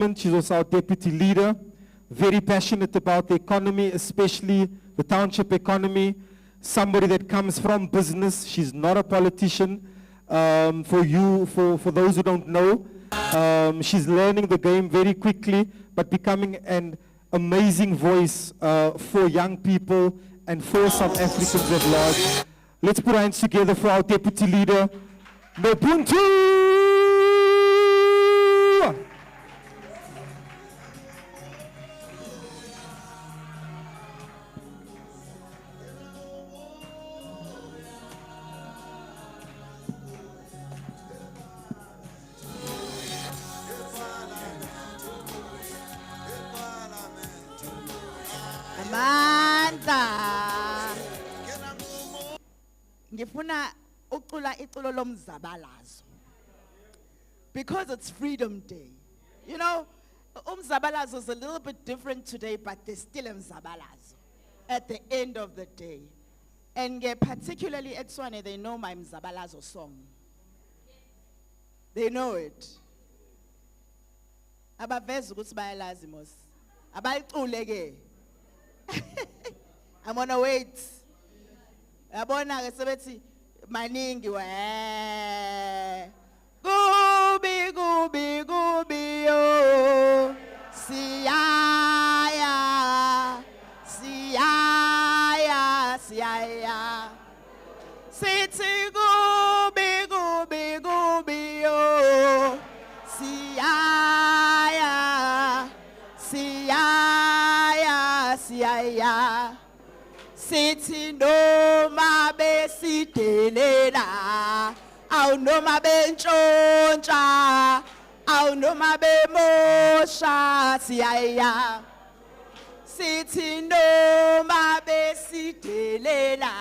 She's also our deputy leader, very passionate about the economy, especially the township economy. Somebody that comes from business. She's not a politician. For those who don't know, she's learning the game very quickly, but becoming an amazing voice for young people and for South Africans at large. Let's put our hands together for our deputy leader, Nobuntu! Amanda. Ngifuna ucula iculo lomzabalazo. Because it's Freedom Day. You know, umzabalazo is a little bit different today, but there's still umzabalazo at the end of the day. And particularly at Swane, they know my mzabalazo song. They know it. Abaveza ukuthi bayalazi mos. Abayicule ke. I'm on a wait. Yabona ke sebethi maningi we. Gubi gubi gubi yo. Siyaya. Siyaya siyaya. Sithi gubi gubi gubi yo. Siyaya. Siyaya siyaya. Sithi noma besidelela. Awu noma bentshontsha. Awu noma bemosha siyaya. Sithi noma besidelela.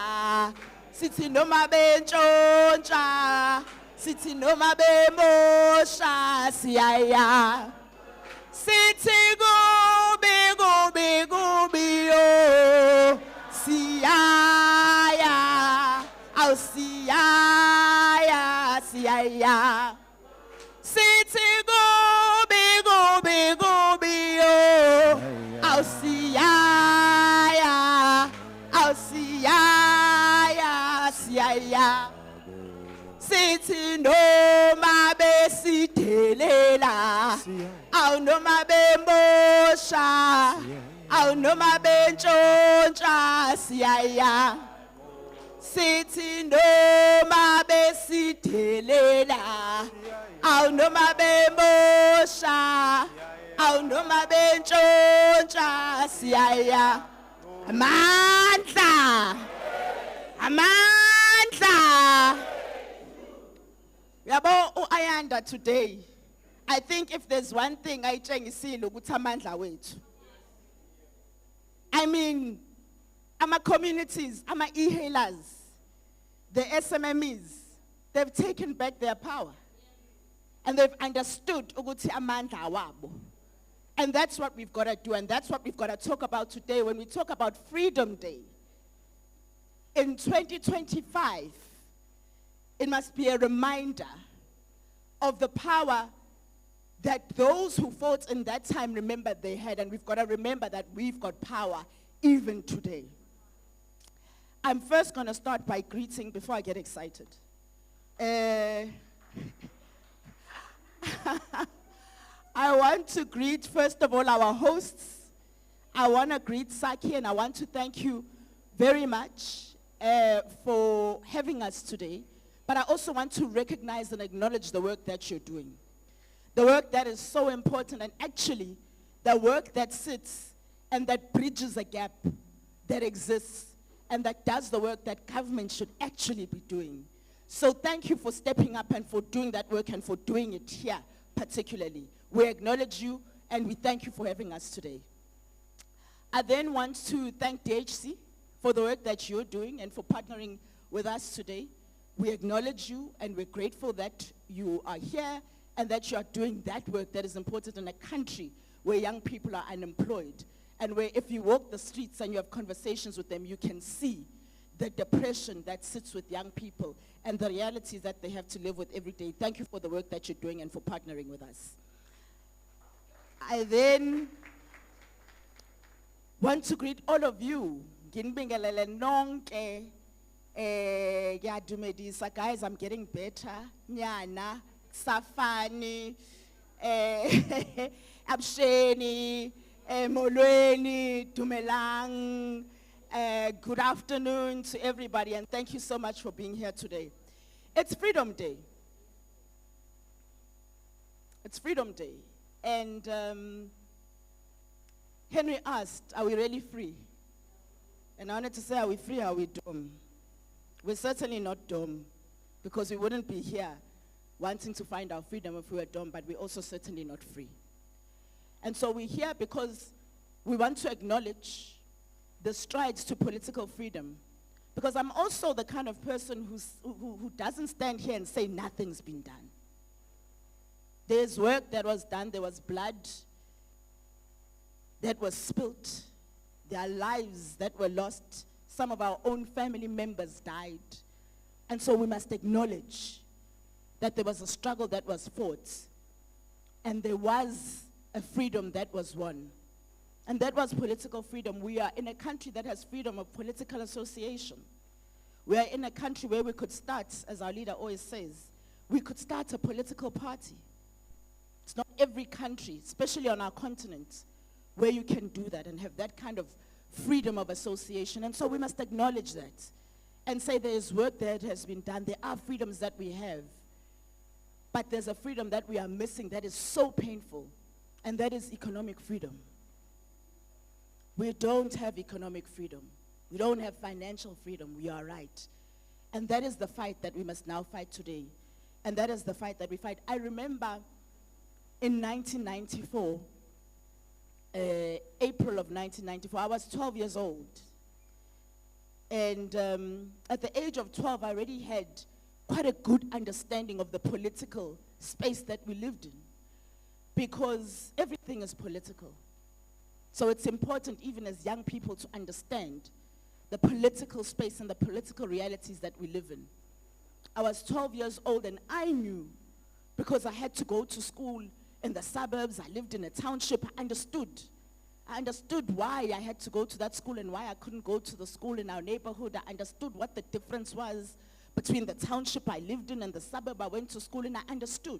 Sithi noma bentshontsha. Sithi noma bemosha siyaya. Sithi gubi gubi gubi yo. Siyaya. Awu siyaya siyaya. Sithi gubi gubi gubi yo. Awu siyaya. Awu siyaya siyaya. Sithi noma besidelela. Awu noma bemosha. Awu noma bentshontsha siyaya. Sithi noma besidelela. Awu noma bemosha. Awu noma bentshontsha siyaya. Amandla. Amandla. Yabo uAyanda today. I think if there's one thing ayitshengisile ukuthi amandla wethu. I mean, ama communities, ama e-hailers, the SMMEs, they've taken back their power. And they've understood ukuthi amandla wabo. And that's what we've got to do, and that's what we've got to talk about today when we talk about Freedom Day. In 2025, it must be a reminder of the power that those who fought in that time remembered they had, and we've got to remember that we've got power even today. I'm first going to start by greeting before I get excited. I want to greet, first of all, our hosts. I want to greet Saki, and I want to thank you very much for having us today. But I also want to recognize and acknowledge the work that you're doing. The work that is so important, and actually the work that sits and that bridges a gap that exists and that does the work that government should actually be doing. So thank you for stepping up and for doing that work and for doing it here particularly. We acknowledge you and we thank you for having us today. I then want to thank DHC for the work that you're doing and for partnering with us today. We acknowledge you and we're grateful that you are here and that you are doing that work that is important in a country where young people are unemployed and where if you walk the streets and you have conversations with them, you can see the depression that sits with young people and the realities that they have to live with every day. Thank you for the work that you're doing and for partnering with us. I then want to greet all of you. Nginibingelele nonke. Ngiyadumedisa, guys, I'm getting better. Nyana, Safani, Absheni, Molweni, Dumelang. Good afternoon to everybody, and thank you so much for being here today. It's Freedom Day. It's Freedom Day. And Henry asked, are we really free? And I wanted to say, are we free or are we dumb? We're certainly not dumb, because we wouldn't be here wanting to find our freedom if we were dumb, but we're also certainly not free. And so we're here because we want to acknowledge the strides to political freedom. Because I'm also the kind of person who doesn't stand here and say nothing's been done. There's work that was done, there was blood that was spilt, there are lives that were lost, some of our own family members died. And so we must acknowledge that there was a struggle that was fought, and there was a freedom that was won. And that was political freedom. We are in a country that has freedom of political association. We are in a country where we could start, as our leader always says, we could start a political party. It's not every country, especially on our continent, where you can do that and have that kind of freedom of association. And so we must acknowledge that and say there is work that has been done. There are freedoms that we have. But there's a freedom that we are missing that is so painful, and that is economic freedom. We don't have economic freedom. We don't have financial freedom. We are right. And that is the fight that we must now fight today. And that is the fight that we fight. I remember in 1994, April of 1994, I was 12 years old. And at the age of 12, I already had quite a good understanding of the political space that we lived in, because everything is political. So it's important, even as young people, to understand the political space and the political realities that we live in. I was 12 years old, and I knew, because I had to go to school in the suburbs, I lived in a township, I understood. I understood why I had to go to that school and why I couldn't go to the school in our neighborhood. I understood what the difference was between the township I lived in and the suburb I went to school in. I understood.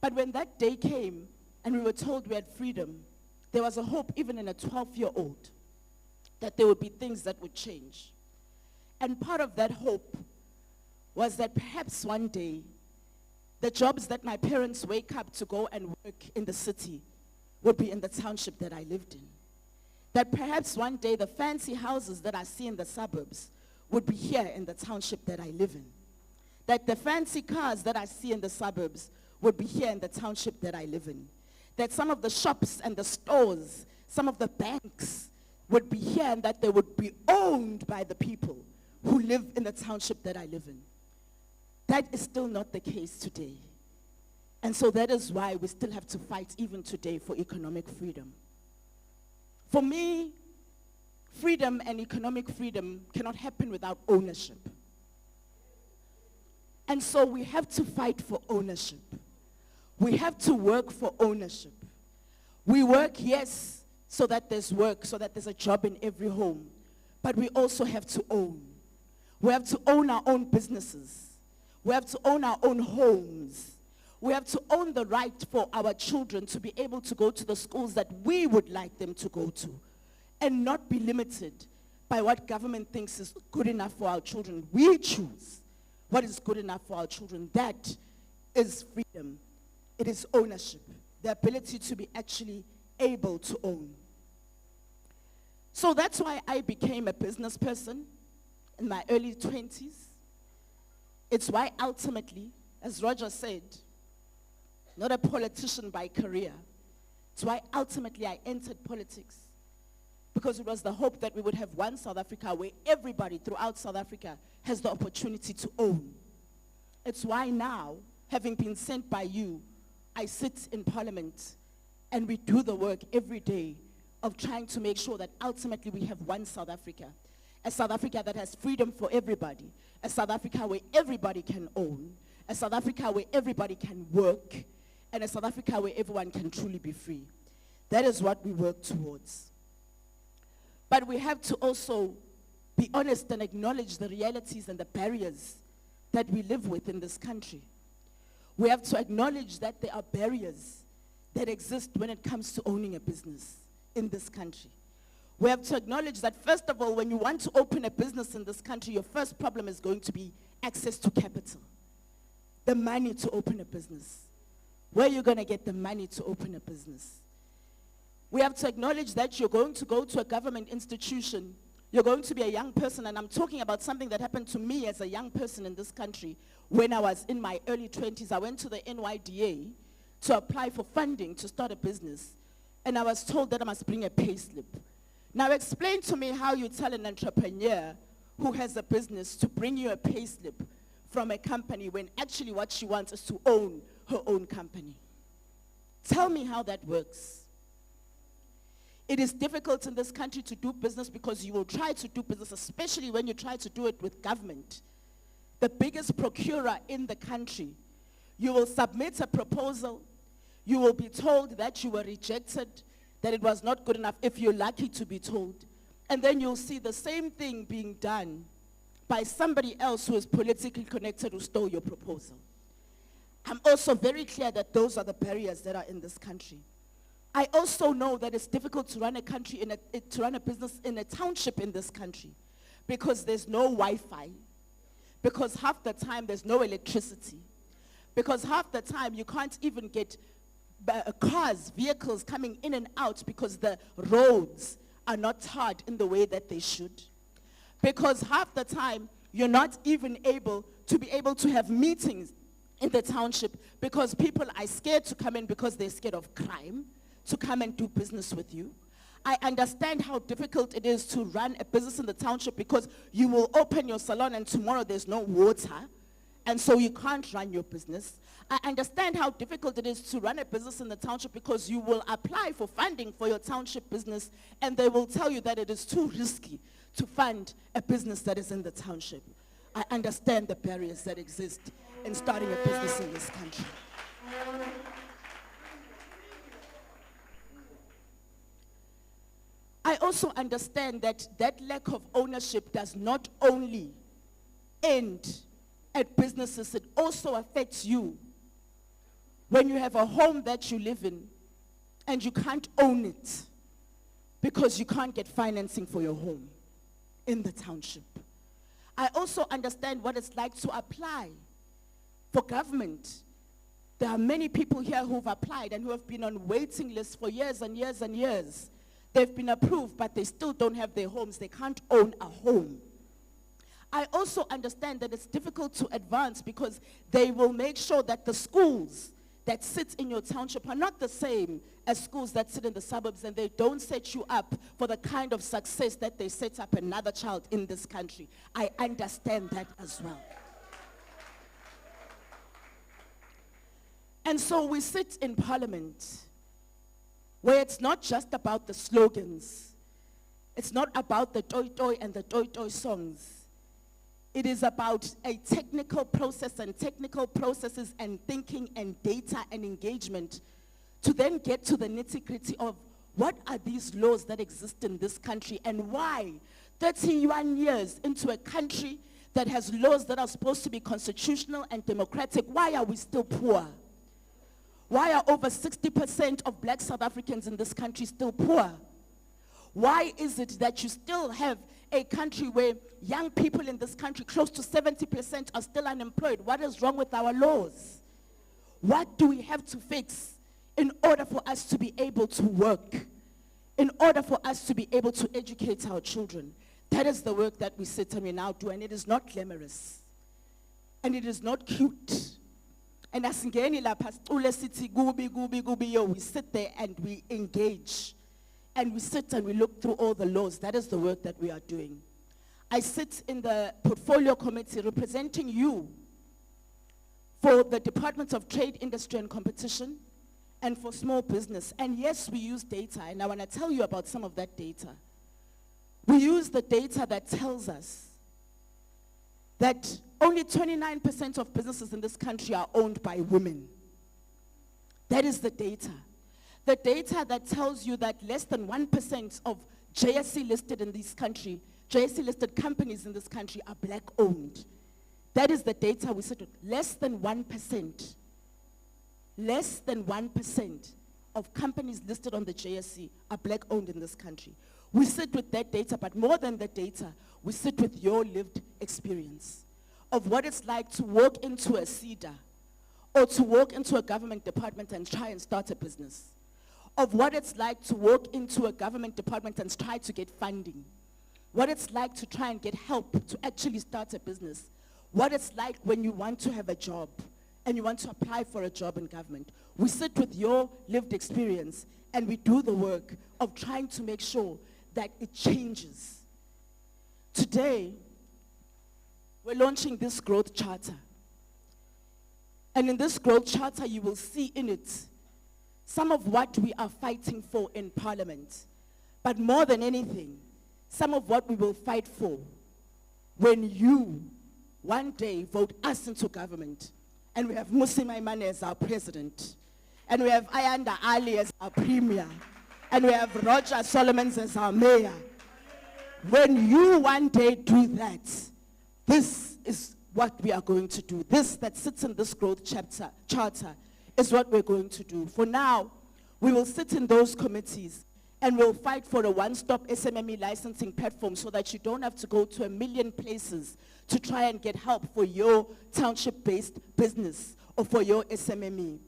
But when that day came and we were told we had freedom, there was a hope, even in a 12-year-old, that there would be things that would change. And part of that hope was that perhaps one day, the jobs that my parents wake up to go and work in the city would be in the township that I lived in. That perhaps one day, the fancy houses that I see in the suburbs would be here in the township that I live in. That the fancy cars that I see in the suburbs would be here in the township that I live in. That some of the shops and the stores, some of the banks would be here, and that they would be owned by the people who live in the township that I live in. That is still not the case today. And so that is why we still have to fight even today for economic freedom. For me, freedom and economic freedom cannot happen without ownership. And so we have to fight for ownership. We have to work for ownership. We work, yes, so that there's work, so that there's a job in every home. But we also have to own. We have to own our own businesses. We have to own our own homes. We have to own the right for our children to be able to go to the schools that we would like them to go to, and not be limited by what government thinks is good enough for our children. We choose what is good enough for our children. That is freedom. It is ownership, the ability to be actually able to own. So that's why I became a business person in my early 20s. It's why ultimately, as Roger said, not a politician by career. It's why ultimately I entered politics, because it was the hope that we would have one South Africa where everybody throughout South Africa has the opportunity to own. It's why now, having been sent by you, I sit in Parliament and we do the work every day of trying to make sure that ultimately we have one South Africa. A South Africa that has freedom for everybody. A South Africa where everybody can own. A South Africa where everybody can work. and a South Africa where everyone can truly be free. That is what we work towards. But we have to also be honest and acknowledge the realities and the barriers that we live with in this country. We have to acknowledge that there are barriers that exist when it comes to owning a business in this country. We have to acknowledge that, first of all, when you want to open a business in this country, your first problem is going to be access to capital, the money to open a business. Where are you going to get the money to open a business? We have to acknowledge that you're going to go to a government institution. You're going to be a young person, and I'm talking about something that happened to me as a young person in this country when I was in my early 20s. I went to the NYDA to apply for funding to start a business, and I was told that I must bring a pay slip. Now explain to me how you tell an entrepreneur who has a business to bring you a pay slip from a company when actually what she wants is to own her own company. Tell me how that works. It is difficult in this country to do business because you will try to do business, especially when you try to do it with government, the biggest procurer in the country. You will submit a proposal. You will be told that you were rejected, that it was not good enough, if you're lucky to be told. And then you'll see the same thing being done by somebody else who is politically connected who stole your proposal. I'm also very clear that those are the barriers that are in this country. I also know that it's difficult to run a country, to run a business in a township in this country because there's no Wi-Fi, because half the time there's no electricity, because half the time you can't even get cars, vehicles coming in and out because the roads are not tarred in the way that they should, because half the time you're not even able to have meetings in the township because people are scared to come in because they're scared of crime, to come and do business with you. I understand how difficult it is to run a business in the township because you will open your salon and tomorrow there's no water, and so you can't run your business. I understand how difficult it is to run a business in the township because you will apply for funding for your township business and they will tell you that it is too risky to fund a business that is in the township. I understand the barriers that exist in starting a business in this country. I also understand that that lack of ownership does not only end at businesses, it also affects you. When you have a home that you live in and you can't own it because you can't get financing for your home in the township. I also understand what it's like to apply for government. There are many people here who've applied and who have been on waiting lists for years and years and years. They've been approved, but they still don't have their homes. They can't own a home. I also understand that it's difficult to advance because they will make sure that the schools that sit in your township are not the same as schools that sit in the suburbs, and they don't set you up for the kind of success that they set up another child in this country. I understand that as well. And so we sit in Parliament where it's not just about the slogans. It's not about the toi-toi and the toi-toi songs. It is about a technical process and technical processes and thinking and data and engagement to then get to the nitty-gritty of what are these laws that exist in this country and why 31 years into a country that has laws that are supposed to be constitutional and democratic, why are we still poor? Why are over 60% of black South Africans in this country still poor? Why is it that you still have a country where young people in this country, close to 70%, are still unemployed? What is wrong with our laws? What do we have to fix in order for us to be able to work? In order for us to be able to educate our children? That is the work that we sit and we now do, and it is not glamorous. And it is not cute. And asingeni lapha sicule sithi kubi kubi kubi yo, we sit there and we engage. And we sit and we look through all the laws. That is the work that we are doing. I sit in the portfolio committee representing you for the Department of Trade, Industry and Competition and for small business. And yes, we use data, and I want to tell you about some of that data. We use the data that tells us that only 29% of businesses in this country are owned by women. That is the data. The data that tells you that less than 1% of JSE listed in this country, JSE listed companies in this country are black owned. That is the data we sit with. Less than 1%. Less than 1% of companies listed on the JSE are black owned in this country. We sit with that data, but more than the data, we sit with your lived experience of what it's like to walk into a CEDA or to walk into a government department and try and start a business, of what it's like to walk into a government department and try to get funding, what it's like to try and get help to actually start a business, what it's like when you want to have a job and you want to apply for a job in government. We sit with your lived experience and we do the work of trying to make sure that it changes. Today, we're launching this growth charter. And in this growth charter, you will see in it some of what we are fighting for in Parliament. But more than anything, some of what we will fight for when you one day vote us into government. And we have Musi Maimane as our president. And we have Ayanda Ali as our premier. And we have Roger Solomons as our mayor. When you one day do that, this is what we are going to do. This that sits in this growth charter is what we're going to do. For now, we will sit in those committees and we'll fight for a one-stop SMME licensing platform so that you don't have to go to a million places to try and get help for your township-based business or for your SMME.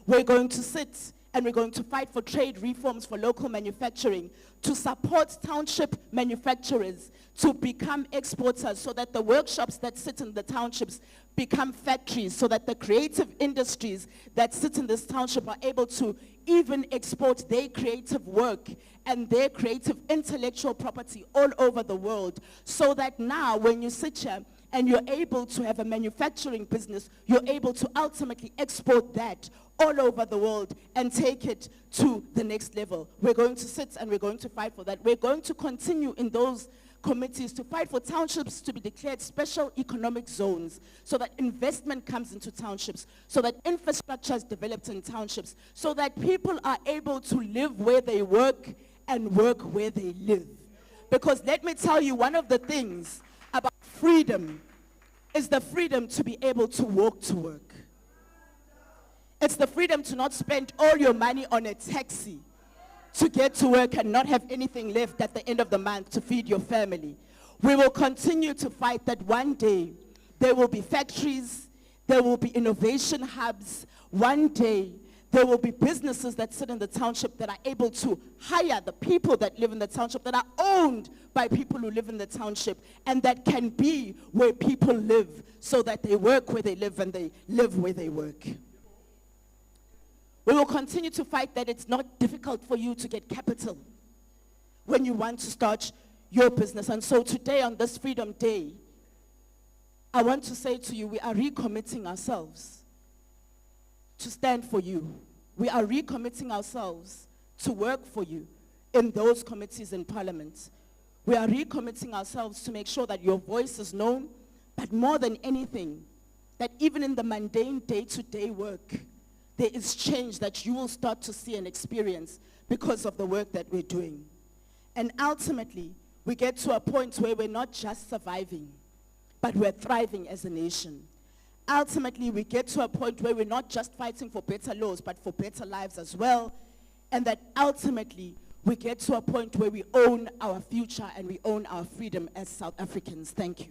We're going to sit and we're going to fight for trade reforms for local manufacturing to support township manufacturers to become exporters so that the workshops that sit in the townships become factories, so that the creative industries that sit in this township are able to even export their creative work and their creative intellectual property all over the world, so that now when you sit here and you're able to have a manufacturing business, you're able to ultimately export that all over the world and take it to the next level. We're going to sit and we're going to fight for that. We're going to continue in those committees to fight for townships to be declared special economic zones so that investment comes into townships, so that infrastructure is developed in townships, so that people are able to live where they work and work where they live. Because let me tell you, one of the things about freedom is the freedom to be able to walk to work. It's the freedom to not spend all your money on a taxi to get to work and not have anything left at the end of the month to feed your family. We will continue to fight that one day there will be factories, there will be innovation hubs. One day there will be businesses that sit in the township that are able to hire the people that live in the township, that are owned by people who live in the township, and that can be where people live so that they work where they live and they live where they work. We will continue to fight that it's not difficult for you to get capital when you want to start your business. And so today on this Freedom Day, I want to say to you, we are recommitting ourselves to stand for you. We are recommitting ourselves to work for you in those committees in Parliament. We are recommitting ourselves to make sure that your voice is known, but more than anything, that even in the mundane day-to-day work, there is change that you will start to see and experience because of the work that we're doing. And ultimately, we get to a point where we're not just surviving, but we're thriving as a nation. Ultimately, we get to a point where we're not just fighting for better laws, but for better lives as well. And that ultimately, we get to a point where we own our future and we own our freedom as South Africans. Thank you.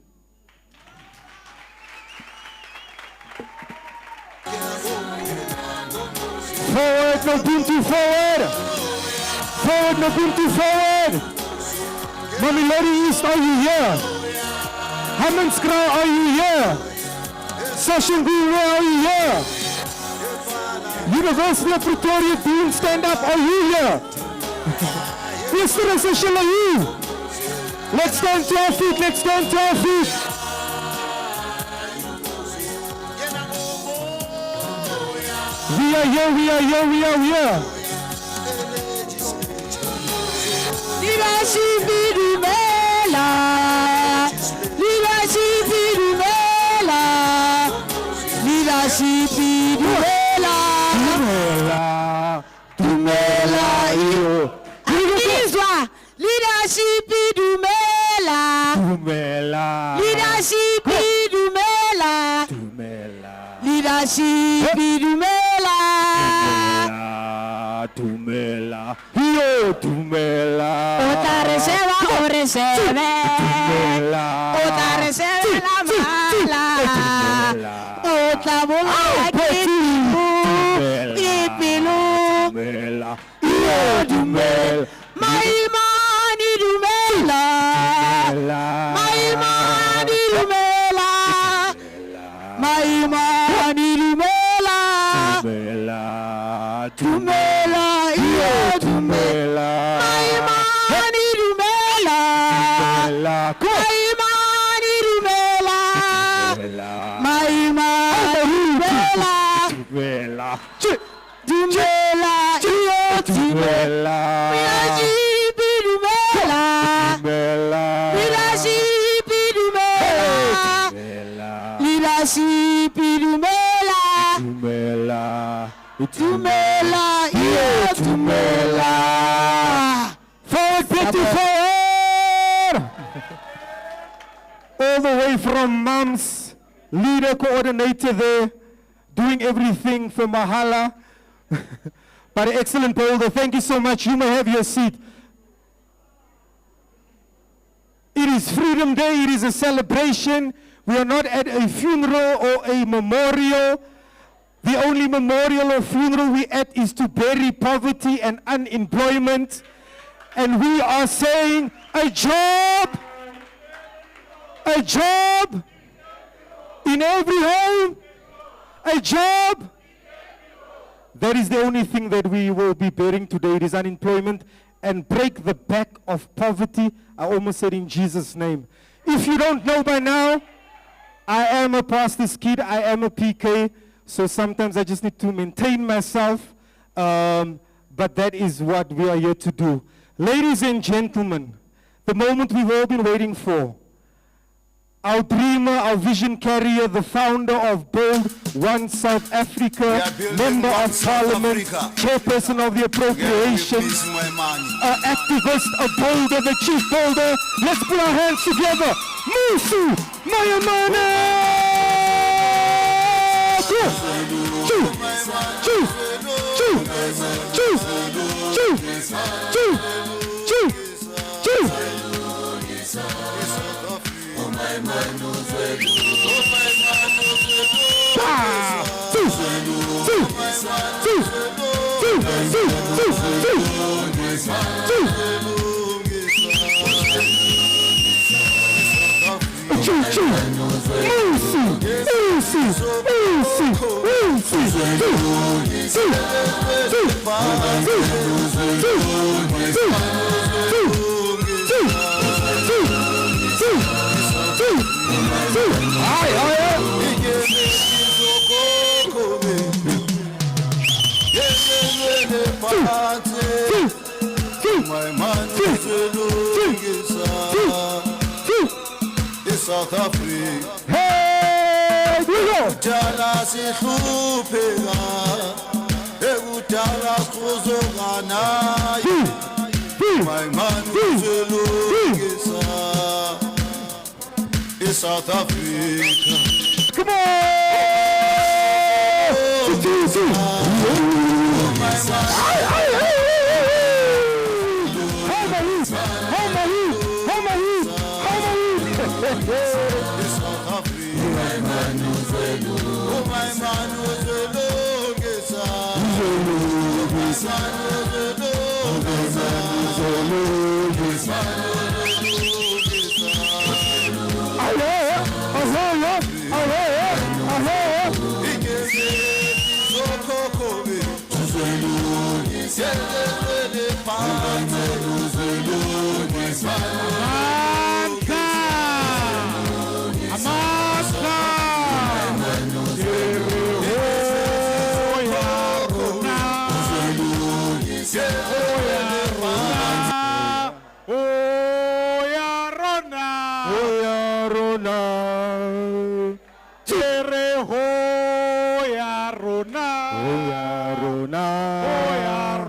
Forward, Nobuntu, forward! Forward, Nobuntu, forward! Mamelodi East, are you here? Hammanskraal, are you here? Soshanguve, where are you here? University of Pretoria, Dean, stand up, are you here? Mr. Social, are you? Let's stand to our feet, let's stand to our feet. We are here, we are here, we are here. Leadership Idumela, leadership Idumela, leadership Idumela. Angizwa leadership dumela. Dumela. Leadership dumela. Dumela. Leadership dumela. Dumela. Yo, dumela. Ota reseva o reseve. Dumela. Ota reseve la mala. Ota bola kipu. Ipilu. Dumela. Yo, dumela. Maimani dumela. Maimani dumela. Maimani dumela. Dumela. Dumela. Iyo Dumela. Maimani dumela. Dumela. Maimani dumela. Maimani dumela. Dumela. Dumela. Iyo Dumela. Leadership dumela. Dumela. Leadership dumela. Dumela. Leadership dumela. Dumela. Dumela. Iyo dumela. Forward, Betty, forward! All the way from Mom's leader coordinator there, doing everything for Mahala. But an excellent boulder. Thank you so much. You may have your seat. It is Freedom Day. It is a celebration. We are not at a funeral or a memorial. The only memorial or funeral we at is to bury poverty and unemployment. And we are saying a job in every home, a job. That is the only thing that we will be bearing today. It is unemployment and break the back of poverty. I almost said in Jesus' name. If you don't know by now, I am a pastor's kid. I am a PK. So sometimes I just need to maintain myself. But that is what we are here to do. Ladies and gentlemen, the moment we've all been waiting for. Our dreamer, our vision carrier, the founder of Build One South Africa, member of Parliament, chairperson of the Appropriations, an activist, a builder, the chief builder. Let's put our hands together. Musu Mayamane! South Africa. Hey, we go. Jala sihlupheka ekudala kuzogana my man uzolungisa South Africa. Come on!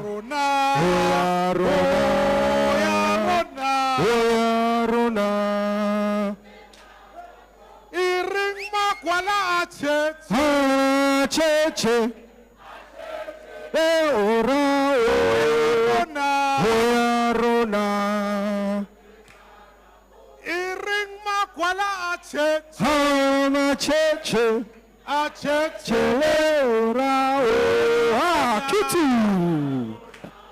Rona. rona, oya rona. Iring makwala achet. Ah, cheche. Ora, Rona. oya rona. Iring makwala achet. Ah, cheche. Achet. Ora, ah, Kitty.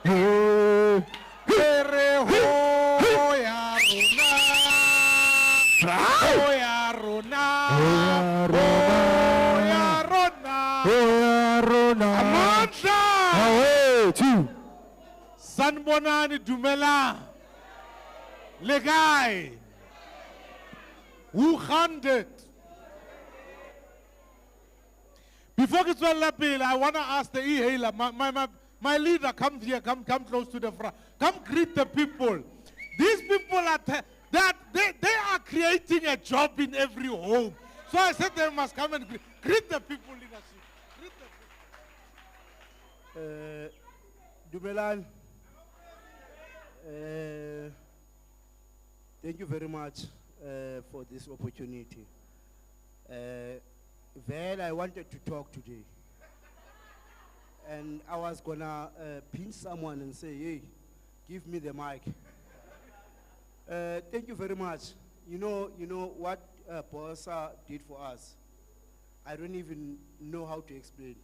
Hey. Ere hoya rona. Hoya rona. Oya rona. Hoya rona. Oya rona. Amandla. Away, two. Sanbonani Dumela. Le guy who handed. Before we go lapel, I want to ask the e-hailer, my leader, come here, come close to the front. Come greet the people. These people are, they are creating a job in every home. So I said they must come and greet the people, leadership. Greet the people. Dumelan, thank you very much for this opportunity. I wanted to talk today. And I was gonna pinch someone and say, hey, give me the mic. Thank you very much. You know what BOSA did for us. I don't even know how to explain.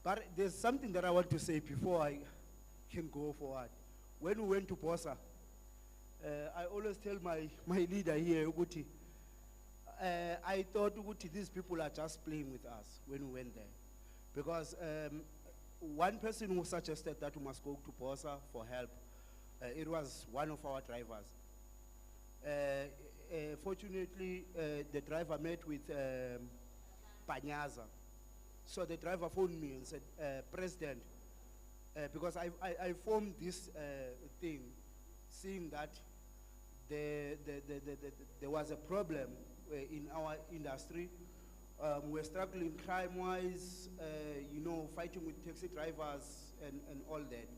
But there's something that I want to say before I can go forward. When we went to BOSA, I always tell my leader here, Uguti, I thought Uguti, these people are just playing with us when we went there. Because one person who suggested that we must go to BOSA for help, it was one of our drivers. Fortunately, the driver met with Panyaza. So the driver phoned me and said, President, because I formed this thing, seeing that there was a problem in our industry. We're struggling crime-wise, fighting with taxi drivers and all that.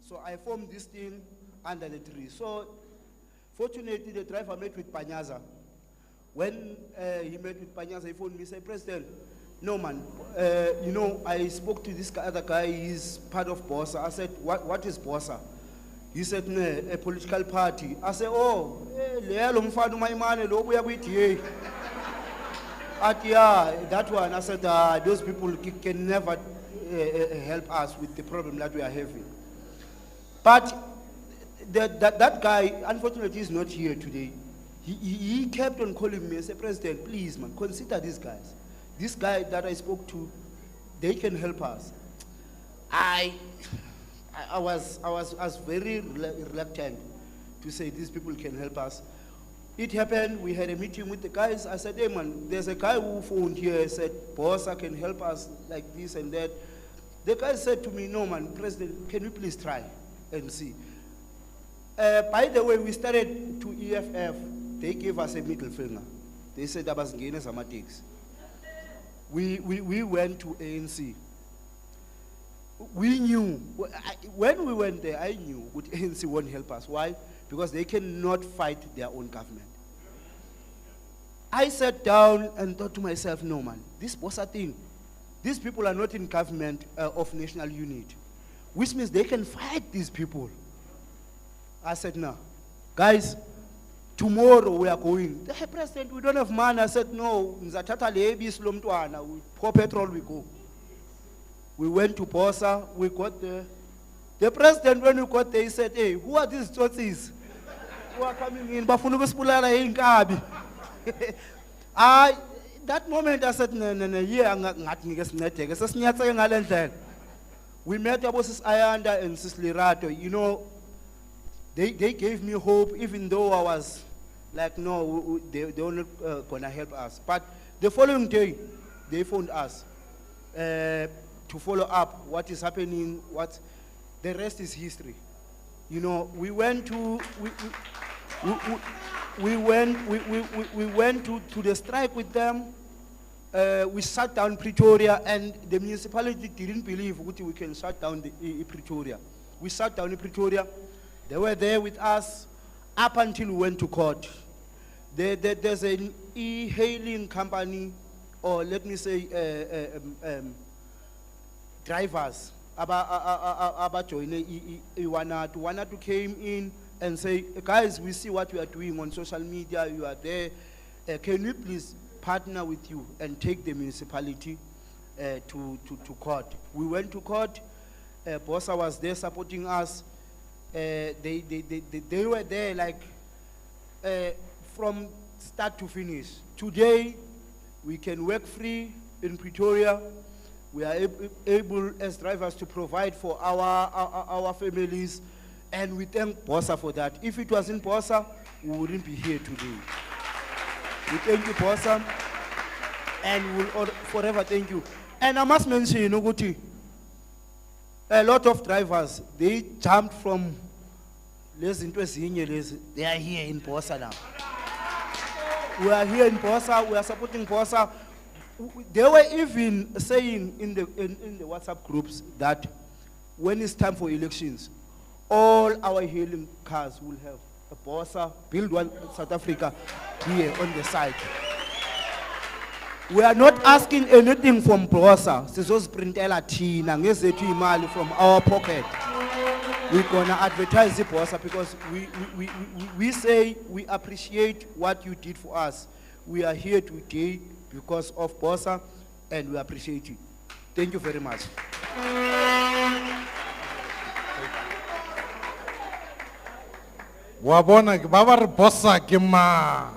So I formed this thing under the tree. So fortunately, the driver met with Panyaza. When he met with Panyaza, he phoned me and said, President, no man, I spoke to this other guy, he's part of BOSA. I said, what is BOSA? He said, no, a political party. I said, oh, yeah, that one. I said, those people can never help us with the problem that we are having. But that guy, unfortunately, is not here today. He kept on calling me and said, President, please, man, consider these guys. This guy that I spoke to, they can help us. I was very reluctant to say these people can help us. It happened, we had a meeting with the guys. I said, hey man, there's a guy who phoned here and said, BOSA can help us like this and that. The guy said to me, no man, President, can we please try and see? By the way, we started to EFF. They gave us a middle finger. They said, we went to ANC. We knew, when we went there, I knew that ANC won't help us. Why? Because they cannot fight their own government. I sat down and thought to myself, no man, this BOSA thing, these people are not in government of national unity, which means they can fight these people. I said, no, guys, tomorrow we are going. Hey, President, we don't have money. I said, no, we pour petrol, we go. We went to BOSA, we got there. The president, when we got there, he said, hey, who are these Tsotsis who are coming in? That moment I said, no, we met Sis Ayanda and Sis Lirato. They gave me hope, even though I was like, no, they're not going to help us. But the following day, they phoned us to follow up what is happening, the rest is history. We went to we went to the strike with them. We shut down Pretoria, and the municipality didn't believe we can shut down Pretoria. We shut down Pretoria. They were there with us up until we went to court. There's an e-hailing company, or let me say, drivers. Join Wanatu came in and say, guys, we see what you are doing on social media. You are there. Can we please partner with you and take the municipality to court? We went to court. BOSA was there supporting us. They were there like from start to finish. Today, we can work free in Pretoria. We are able as drivers to provide for our families, and we thank BOSA for that. If it wasn't BOSA, we wouldn't be here today. We thank you, BOSA, and we will forever thank you. And I must mention, you know, Guti, a lot of drivers, they jumped from they are here in BOSA now. We are here in BOSA, we are supporting BOSA. They were even saying in the WhatsApp groups that when it's time for elections, all our hailing cars will have a BOSA, Build One South Africa here on the side. We are not asking anything from BOSA. From our pocket. We're gonna advertise the BOSA because we say we appreciate what you did for us. We are here today because of BOSA, and we appreciate you. Thank you very much. Wabona babar BOSA kema.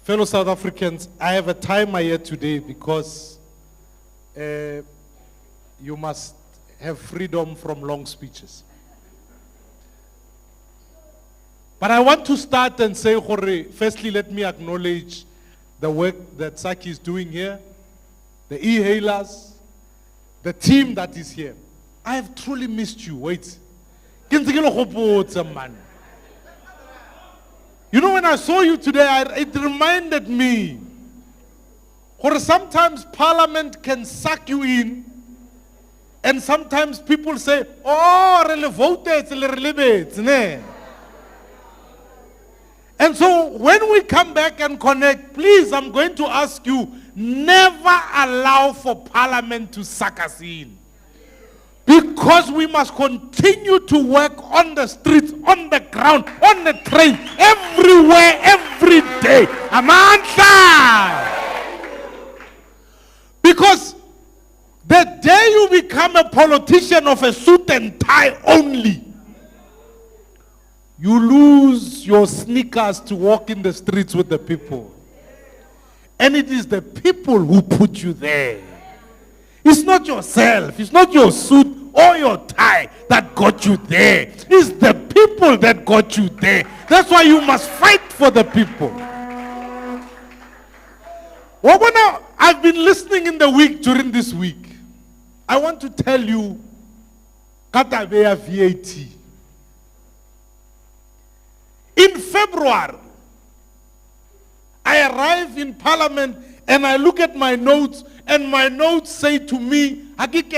Fellow South Africans, I have a timer here today because you must have freedom from long speeches. But I want to start and say, firstly, let me acknowledge the work that Saki is doing here, the e-hailers, the team that is here. I have truly missed you. Wait. Man. You know, when I saw you today, it reminded me, or sometimes Parliament can suck you in, and sometimes people say, oh, voted, and so when we come back and connect, please, I'm going to ask you, never allow for Parliament to suck us in. Because we must continue to work on the streets, on the ground, on the train, everywhere, every day. Amandla! Because the day you become a politician of a suit and tie only, you lose your sneakers to walk in the streets with the people. And it is the people who put you there. It's not yourself, it's not your suit or your tie that got you there. It's the people that got you there. That's why you must fight for the people. Well, I've been listening in the week, during this week. I want to tell you, Katabea VAT. In February, I arrive in Parliament and I look at my notes, and my notes say to me, I didn't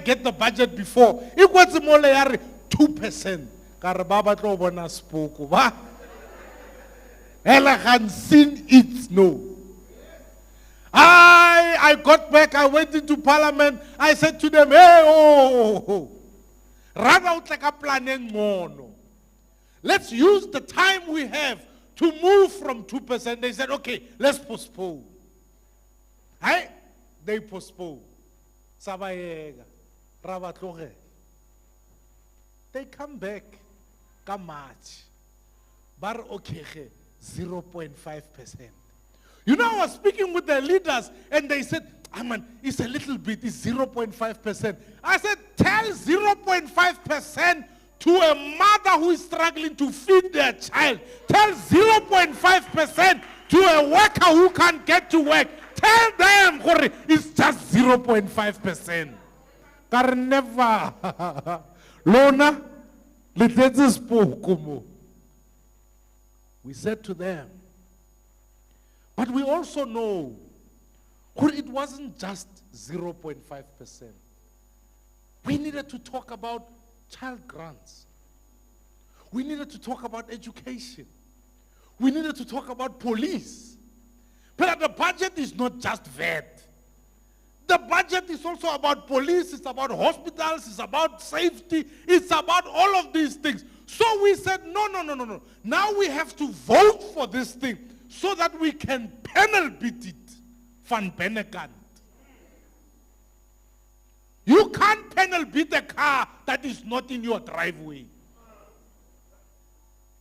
get the budget before. It was more like 2%. Karababa Trobona spoke. Elahan seen it, no. I got back, I went into Parliament, I said to them, hey, run out like a planning mono. Let's use the time we have to move from 2%. They said, okay, let's postpone. They postpone. Sabayega, Rabatloge. They come back, come March. Bar okege, 0.5%. You know, I was speaking with the leaders, and they said, Aman, it's a little bit, it's 0.5%. I said, tell 0.5% to a mother who is struggling to feed their child. Tell 0.5% to a worker who can't get to work. Tell them it's just 0.5%. But never. Lona, we said to them, but we also know it wasn't just 0.5%. We needed to talk about child grants. We needed to talk about education. We needed to talk about police. But the budget is not just that. The budget is also about police, it's about hospitals, it's about safety, it's about all of these things. So we said, no. Now we have to vote for this thing so that we can panel beat it. Van Bennekant. You can't panel beat a car that is not in your driveway.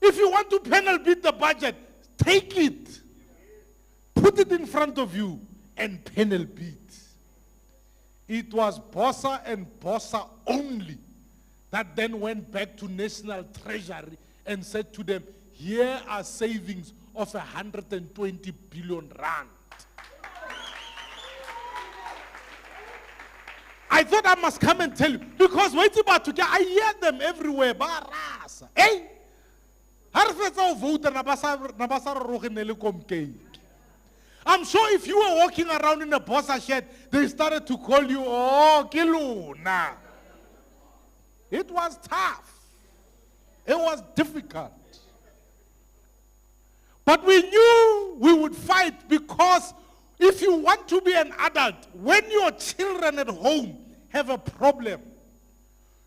If you want to panel beat the budget, take it, put it in front of you, and panel beat. It was BOSA and BOSA only that then went back to National Treasury and said to them, here are savings of 120 billion rand. I thought I must come and tell you, because wait about to get, I hear them everywhere. Barasa. Hey! I'm sure if you were walking around in a BOSA shed, they started to call you, oh, Kiluna. It was tough. It was difficult. But we knew we would fight, because if you want to be an adult, when your children at home have a problem,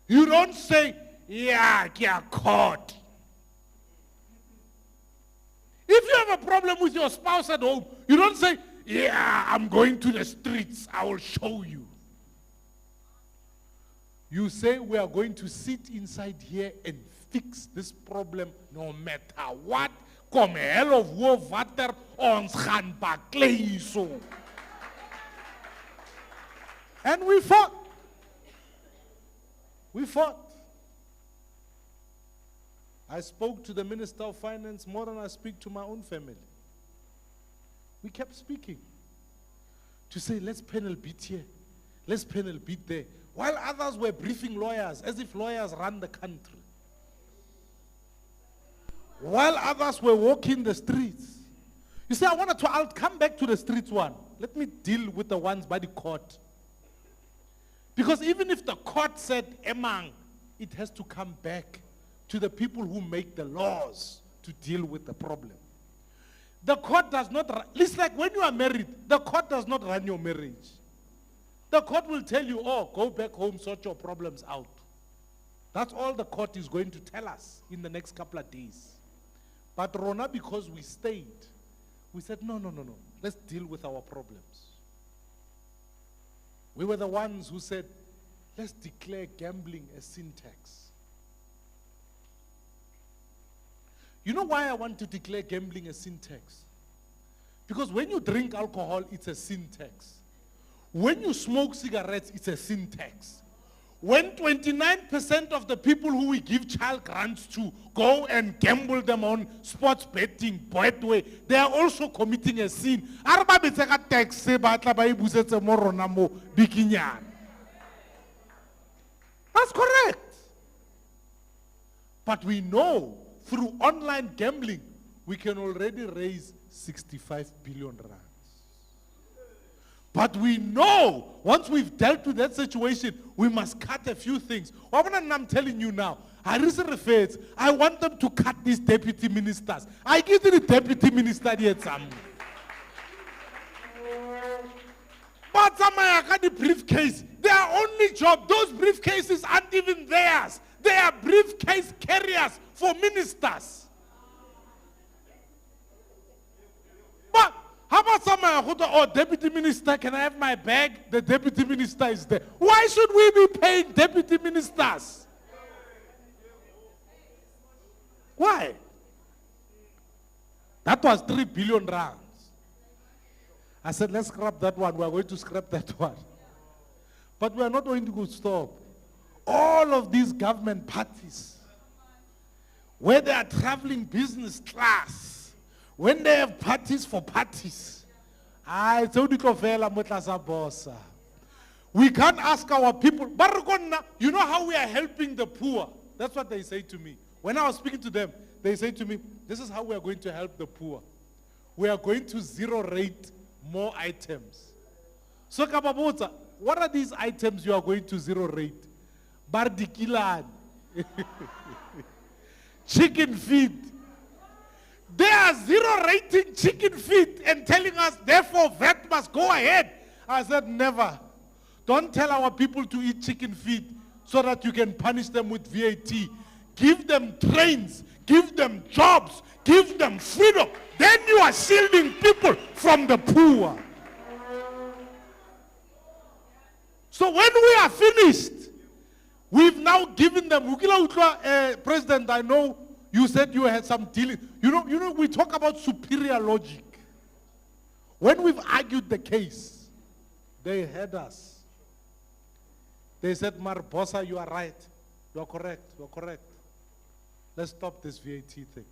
you don't say, yeah, get caught. If you have a problem with your spouse at home, you don't say, yeah, I'm going to the streets, I will show you. You say, we are going to sit inside here and fix this problem no matter what. Kom hell of war water, ons gaan baklei so. And we fought. We fought. I spoke to the Minister of Finance more than I speak to my own family. We kept speaking to say, let's panel beat here, let's panel beat there, while others were briefing lawyers as if lawyers run the country. While others were walking the streets. You see, I'll come back to the streets one. Let me deal with the ones by the court. Because even if the court said, Emang, it has to come back to the people who make the laws to deal with the problem. The court does not, it's like when you are married, the court does not run your marriage. The court will tell you, oh, go back home, sort your problems out. That's all the court is going to tell us in the next couple of days. But Rona, because we stayed, we said, no, let's deal with our problems. We were the ones who said, let's declare gambling a sin tax. You know why I want to declare gambling a sin tax? Because when you drink alcohol, it's a sin tax. When you smoke cigarettes, it's a sin tax. When 29% of the people who we give child grants to go and gamble them on sports betting, Betway, they are also committing a sin. That's correct. But we know through online gambling, we can already raise 65 billion rand. But we know, once we've dealt with that situation, we must cut a few things. I'm telling you now, I want them to cut these deputy ministers. I give the deputy minister yet some. But some the briefcase, their only job, those briefcases aren't even theirs. They are briefcase carriers for ministers. But how about someone who oh, deputy minister, can I have my bag? The deputy minister is there. Why should we be paying deputy ministers? Why? That was 3 billion rands. I said, let's scrap that one. We are going to scrap that one. But we are not going to stop. All of these government parties, where they are traveling business class, when they have parties for parties, we can't ask our people, you know how we are helping the poor? That's what they say to me. When I was speaking to them, they say to me, this is how we are going to help the poor. We are going to zero rate more items. So Kababuza, what are these items you are going to zero rate? Bardikilani, Chicken feed. They are zero rating chicken feed and telling us, therefore, VAT must go ahead. I said, never. Don't tell our people to eat chicken feed so that you can punish them with VAT. Give them trains, give them jobs, give them freedom. Then you are shielding people from the poor. So when we are finished, we've now given them, President, I know you said you had some dealing. You know, we talk about superior logic. When we've argued the case, they had us. They said, BOSA, you are right. You are correct. You are correct. Let's stop this VAT thing.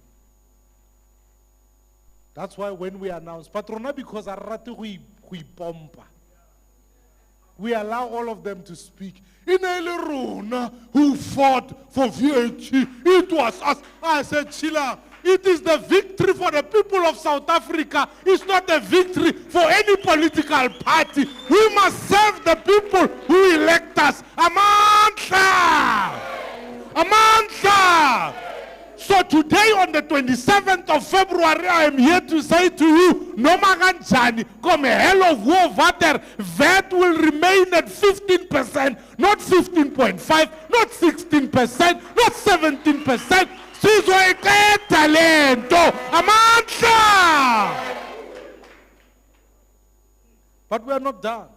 That's why when we announce, Patrona, because pompa, we allow all of them to speak. In Elerona, who fought for VAT, it was us. I said, Chila, it is the victory for the people of South Africa. It's not a victory for any political party. We must serve the people who elect us. Amandla! Amandla! So today on the 27th of February, I am here to say to you, no maganjani, come hell of war, VAT will remain at 15%, not 15.5, not 16%, not 17%. Sizoyiqeda lento, amandla! But we are not done.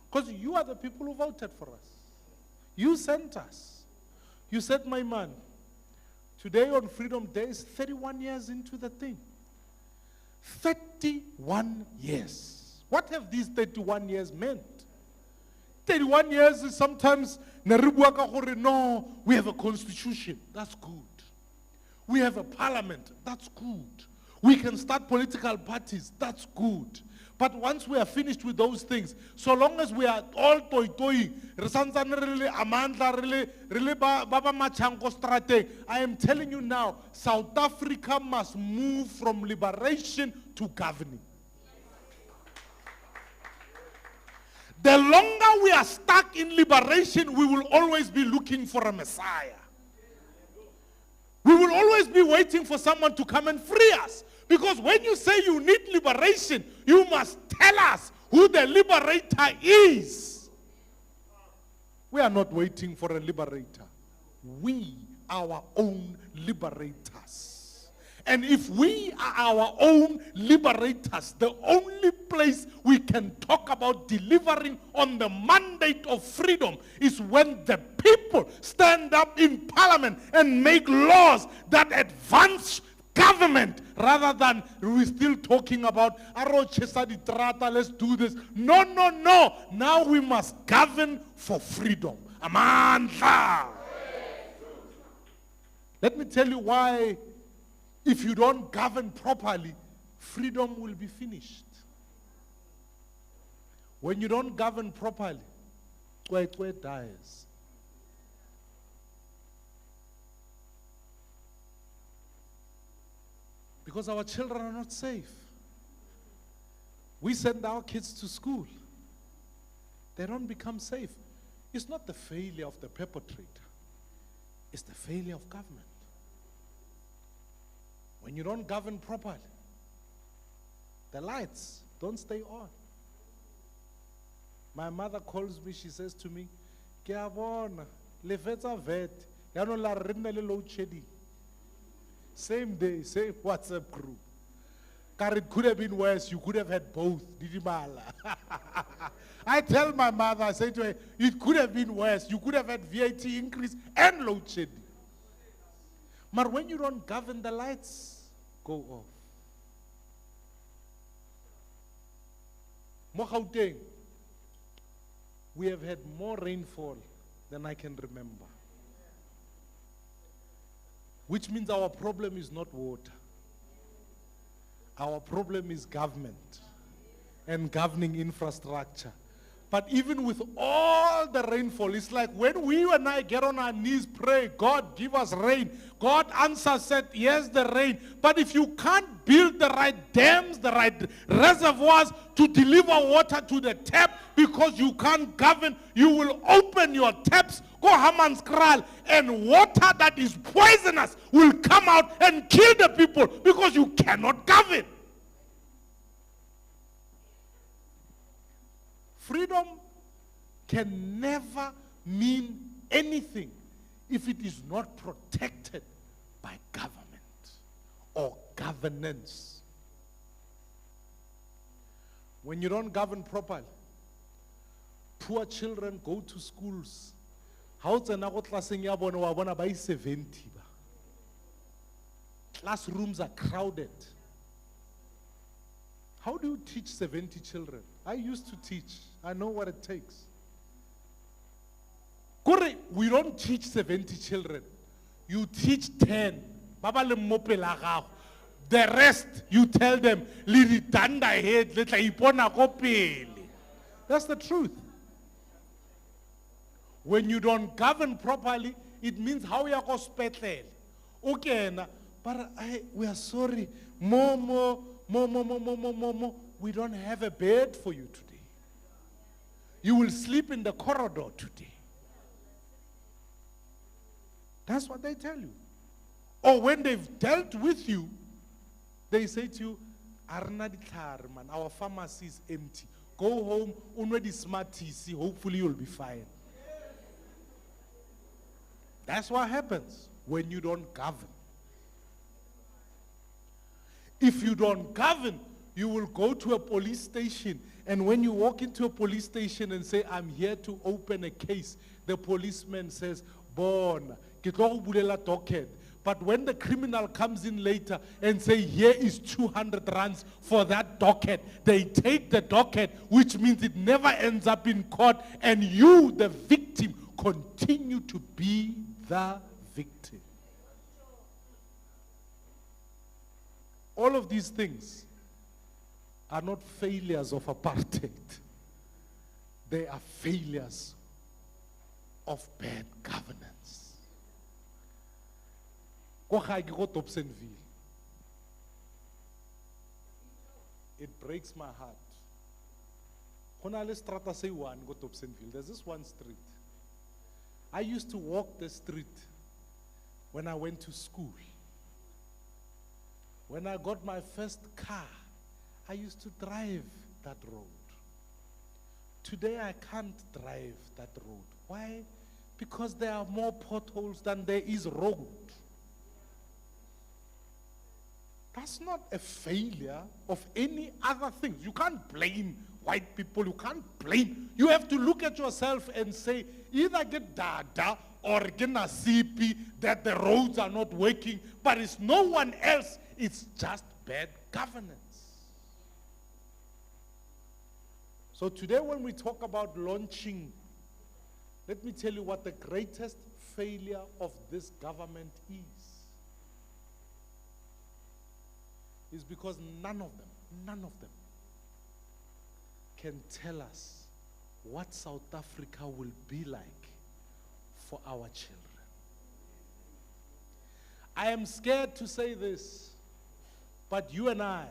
Because you are the people who voted for us. You sent us. You said, my man, today on Freedom Day is 31 years into the thing. 31 years. What have these 31 years meant? 31 years is sometimes, no, we have a constitution. That's good. We have a parliament. That's good. We can start political parties. That's good. But once we are finished with those things, so long as we are all toy, I am telling you now, South Africa must move from liberation to governing. The longer we are stuck in liberation, we will always be looking for a Messiah. We will always be waiting for someone to come and free us. Because when you say you need liberation, you must tell us who the liberator is. We are not waiting for a liberator. We are our own liberators. And if we are our own liberators, the only place we can talk about delivering on the mandate of freedom is when the people stand up in parliament and make laws that advance government, rather than we're still talking about, let's do this. No, no, no. Now we must govern for freedom. Amandla. Let me tell you why, if you don't govern properly, freedom will be finished. When you don't govern properly, where dies. Because our children are not safe. We send our kids to school. They don't become safe. It's not the failure of the perpetrator. It's the failure of government. When you don't govern properly, the lights don't stay on. My mother calls me, she says to me, "Ke a bona, le fetsa VAT, yaanong la re nne le load shedding." Same day, same WhatsApp group. It could have been worse. You could have had both. Didimala. I tell my mother, I say to her, it could have been worse. You could have had VAT increase and load shedding. But when you don't govern, the lights go off. Mo Gauteng, we have had more rainfall than I can remember. Which means our problem is not water. Our problem is government and governing infrastructure. But even with all the rainfall, it's like when we and I get on our knees, pray, God, give us rain. God answers, said, yes, the rain. But if you can't build the right dams, the right reservoirs to deliver water to the tap because you can't govern, you will open your taps, go Hammanskraal, and water that is poisonous will come out and kill the people because you cannot govern. Freedom can never mean anything if it is not protected by government or governance. When you don't govern properly, poor children go to schools. How by 70? Classrooms are crowded. How do you teach 70 children? I used to teach. I know what it takes. We don't teach 70 children. You teach 10. The rest, you tell them, that's the truth. When you don't govern properly, it means how you go spell. Okay, but we are sorry. More. We don't have a bed for you today. You will sleep in the corridor today. That's what they tell you. Or when they've dealt with you, they say to you, our pharmacy is empty. Go home, already smart TC, hopefully you'll be fine. That's what happens when you don't govern. If you don't govern, you will go to a police station, and when you walk into a police station and say, I'm here to open a case, the policeman says, Bon, ke tlo go bulela docket. But when the criminal comes in later and say, here is 200 rands for that docket, they take the docket, which means it never ends up in court, and you, the victim, continue to be the victim. All of these things are not failures of apartheid. They are failures of bad governance. It breaks my heart. There's this one street. I used to walk the street when I went to school. When I got my first car, I used to drive that road. Today I can't drive that road. Why? Because there are more potholes than there is road. That's not a failure of any other things. You can't blame white people. You can't blame. You have to look at yourself and say, either get dada or get nasipi that the roads are not working, but it's no one else. It's just bad governance. So today when we talk about launching, let me tell you what the greatest failure of this government is because none of them can tell us what South Africa will be like for our children. I am scared to say this, but you and I,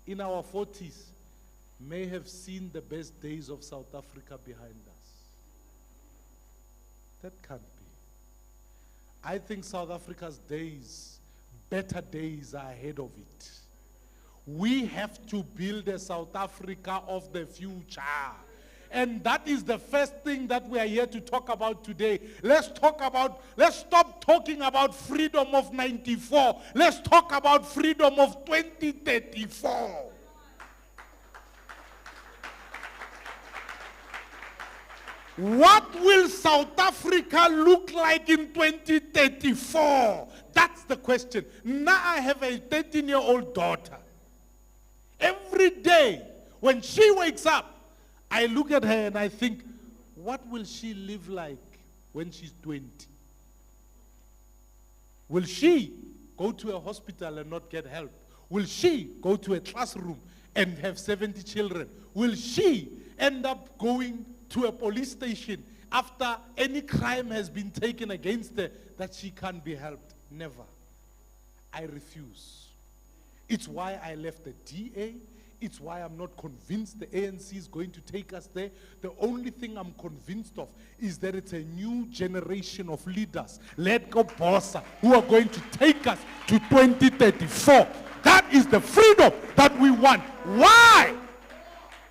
in our 40s, may have seen the best days of South Africa behind us. That can't be. I think South Africa's days, better days are ahead of it. We have to build a South Africa of the future. And that is the first thing that we are here to talk about today. Let's stop talking about freedom of 94. Let's talk about freedom of 2034. What will South Africa look like in 2034? That's the question. Now I have a 13-year-old daughter. Every day when she wakes up, I look at her and I think, what will she live like when she's 20? Will she go to a hospital and not get help? Will she go to a classroom and have 70 children? Will she end up going to a police station after any crime has been taken against her that she can't be helped. Never. I refuse. It's why I left the DA. It's why I'm not convinced the ANC is going to take us there. The only thing I'm convinced of is that it's a new generation of leaders, led by BOSA, who are going to take us to 2034. That is the freedom that we want. Why?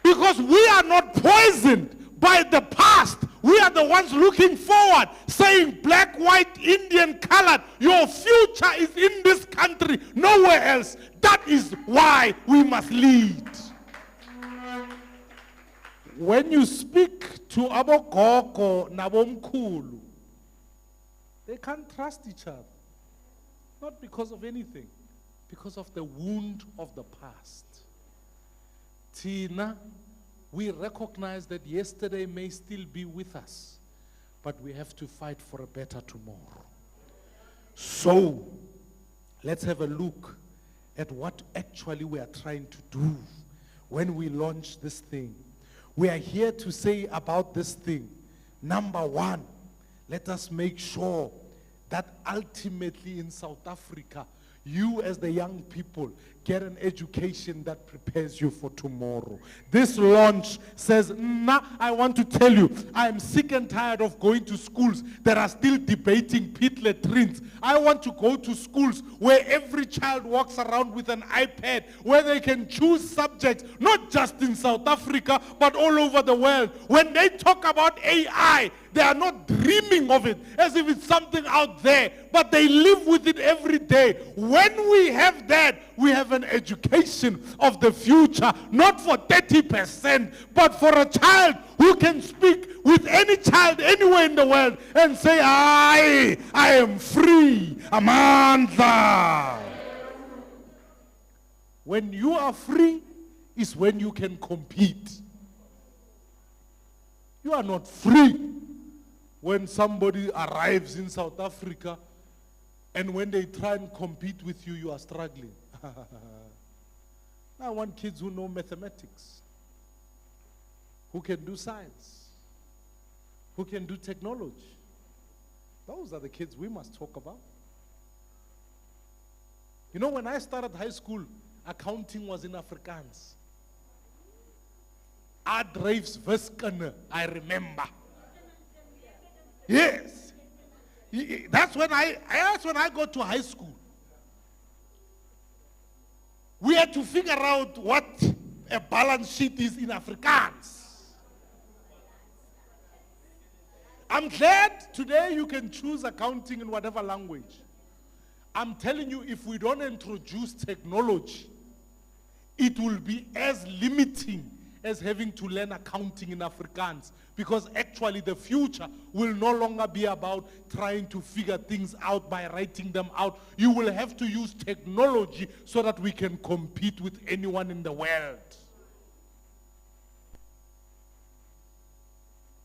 Because we are not poisoned by the past. We are the ones looking forward, saying black, white, Indian, colored, your future is in this country, nowhere else. That is why we must lead. When you speak to abogogo nabomkhulu, they can't trust each other. Not because of anything, because of the wound of the past. Tina, we recognize that yesterday may still be with us, but we have to fight for a better tomorrow. So, let's have a look at what actually we are trying to do when we launch this thing. We are here to say about this thing, number one, let us make sure that ultimately in South Africa, you as the young people get an education that prepares you for tomorrow. This launch says, I want to tell you, I am sick and tired of going to schools that are still debating pit latrines. I want to go to schools where every child walks around with an iPad, where they can choose subjects, not just in South Africa, but all over the world. When they talk about AI, they are not dreaming of it as if it's something out there, but they live with it every day. When we have that, we have an education of the future, not for 30%, but for a child who can speak with any child anywhere in the world and say, I am free, Amandla. When you are free is when you can compete. You are not free when somebody arrives in South Africa and when they try and compete with you, you are struggling. I want kids who know mathematics, who can do science, who can do technology. Those are the kids we must talk about. You know, when I started high school, accounting was in Afrikaans. Adrijfs wiskunde, I remember. Yes. That's when I got to high school. We had to figure out what a balance sheet is in Afrikaans. I'm glad today you can choose accounting in whatever language. I'm telling you, if we don't introduce technology, it will be as limiting as having to learn accounting in Afrikaans, because actually the future will no longer be about trying to figure things out by writing them out. You will have to use technology so that we can compete with anyone in the world.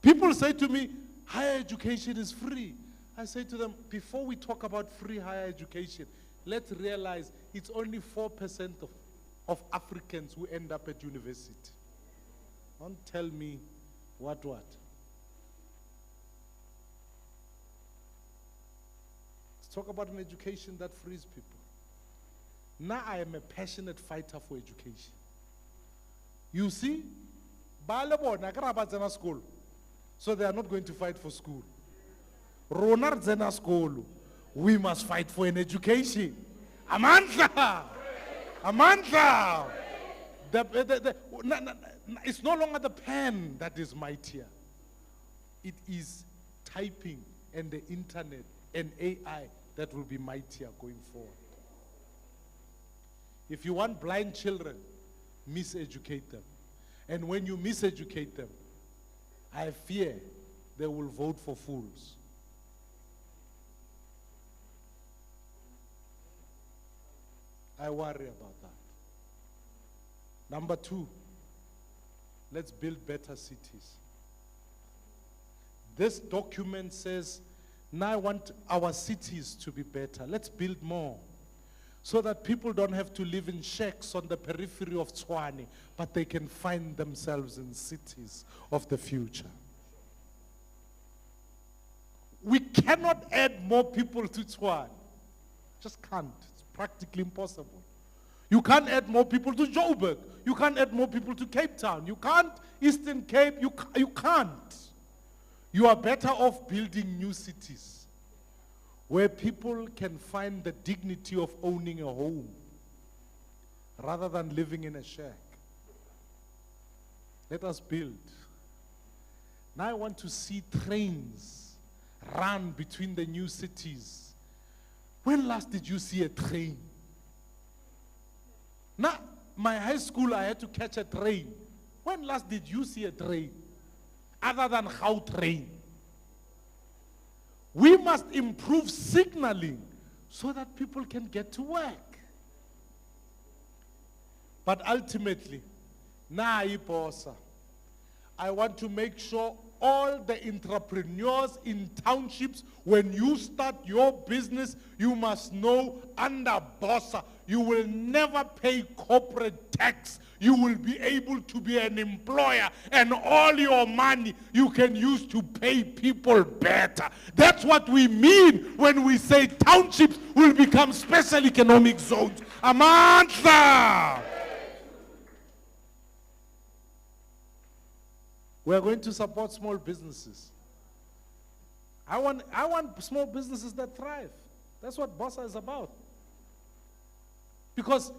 People say to me, higher education is free. I say to them, before we talk about free higher education, let's realize it's only 4% of Africans who end up at university. Don't tell me what. Let's talk about an education that frees people. Now I am a passionate fighter for education. You see, school, so they are not going to fight for school. School, we must fight for an education. Amandla! Amandla! It's no longer the pen that is mightier. It is typing and the internet and AI that will be mightier going forward. If you want blind children, miseducate them. And when you miseducate them, I fear they will vote for fools. I worry about that. Number two, let's build better cities. This document says, now I want our cities to be better. Let's build more. so that people don't have to live in shacks on the periphery of Tshwane, but they can find themselves in cities of the future. We cannot add more people to Tshwane. Just can't. It's practically impossible. You can't add more people to Joburg. You can't add more people to Cape Town. You can't Eastern Cape. You can't. You are better off building new cities where people can find the dignity of owning a home rather than living in a shack. Let us build. Now I want to see trains run between the new cities. When last did you see a train? Now, my high school, I had to catch a train. When last did you see a train? Other than how train? We must improve signaling so that people can get to work. But ultimately, BOSA, I want to make sure all the entrepreneurs in townships, when you start your business, you must know under BOSA, you will never pay corporate tax. You will be able to be an employer, and all your money you can use to pay people better. That's what we mean when we say townships will become special economic zones. Amandla! We are going to support small businesses. I want small businesses that thrive. That's what BOSA is about. Because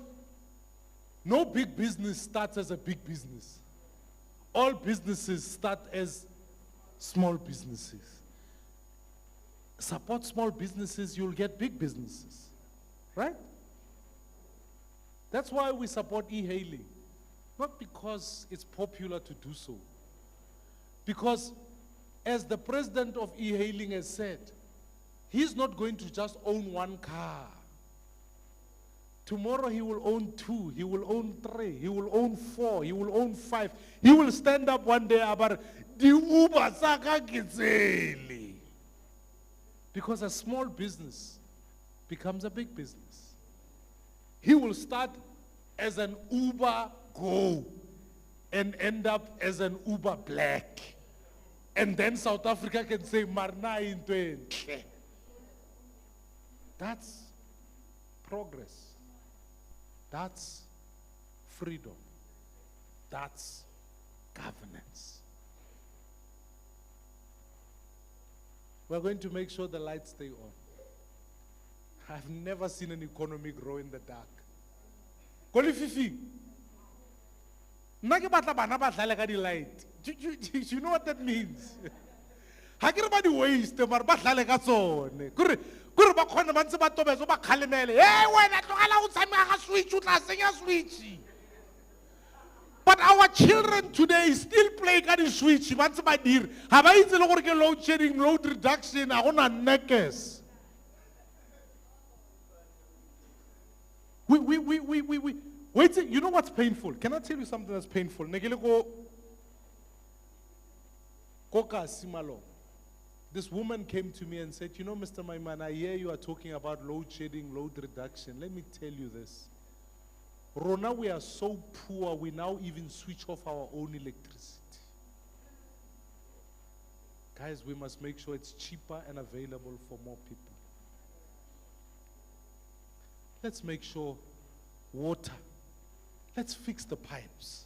no big business starts as a big business. All businesses start as small businesses. Support small businesses, you'll get big businesses. Right? That's why we support e-hailing. Not because it's popular to do so. Because as the president of e-hailing has said, he's not going to just own one car. Tomorrow he will own 2, he will own 3, he will own 4, he will own 5. He will stand up one day about the Uber saka gitseli. Because a small business becomes a big business. He will start as an Uber Go and end up as an Uber Black. And then South Africa can say, Marna into it. That's progress. That's freedom. That's governance. We're going to make sure the lights stay on. I've never seen an economy grow in the dark. Kolififi. Nna ke batla bana ba dlale ka di light. Do you know what that means? Ha ke re ba di waste mara ba dlale ka tsone. Kore ba khona ba ntse ba tobezo ba khalemele. Hey wena tlogela go tshameka ga switch o tla senya switch. But our children today still play ka di switch ba ntse ba dire. Ha ba itse le gore ke load shedding, load reduction, a gona neckers. Wait, you know what's painful? Can I tell you something that's painful? This woman came to me and said, you know, Mr. Maiman, I hear you are talking about load shedding, load reduction. Let me tell you this. Rona, we are so poor, we now even switch off our own electricity. Guys, we must make sure it's cheaper and available for more people. Let's make sure water. Let's fix the pipes.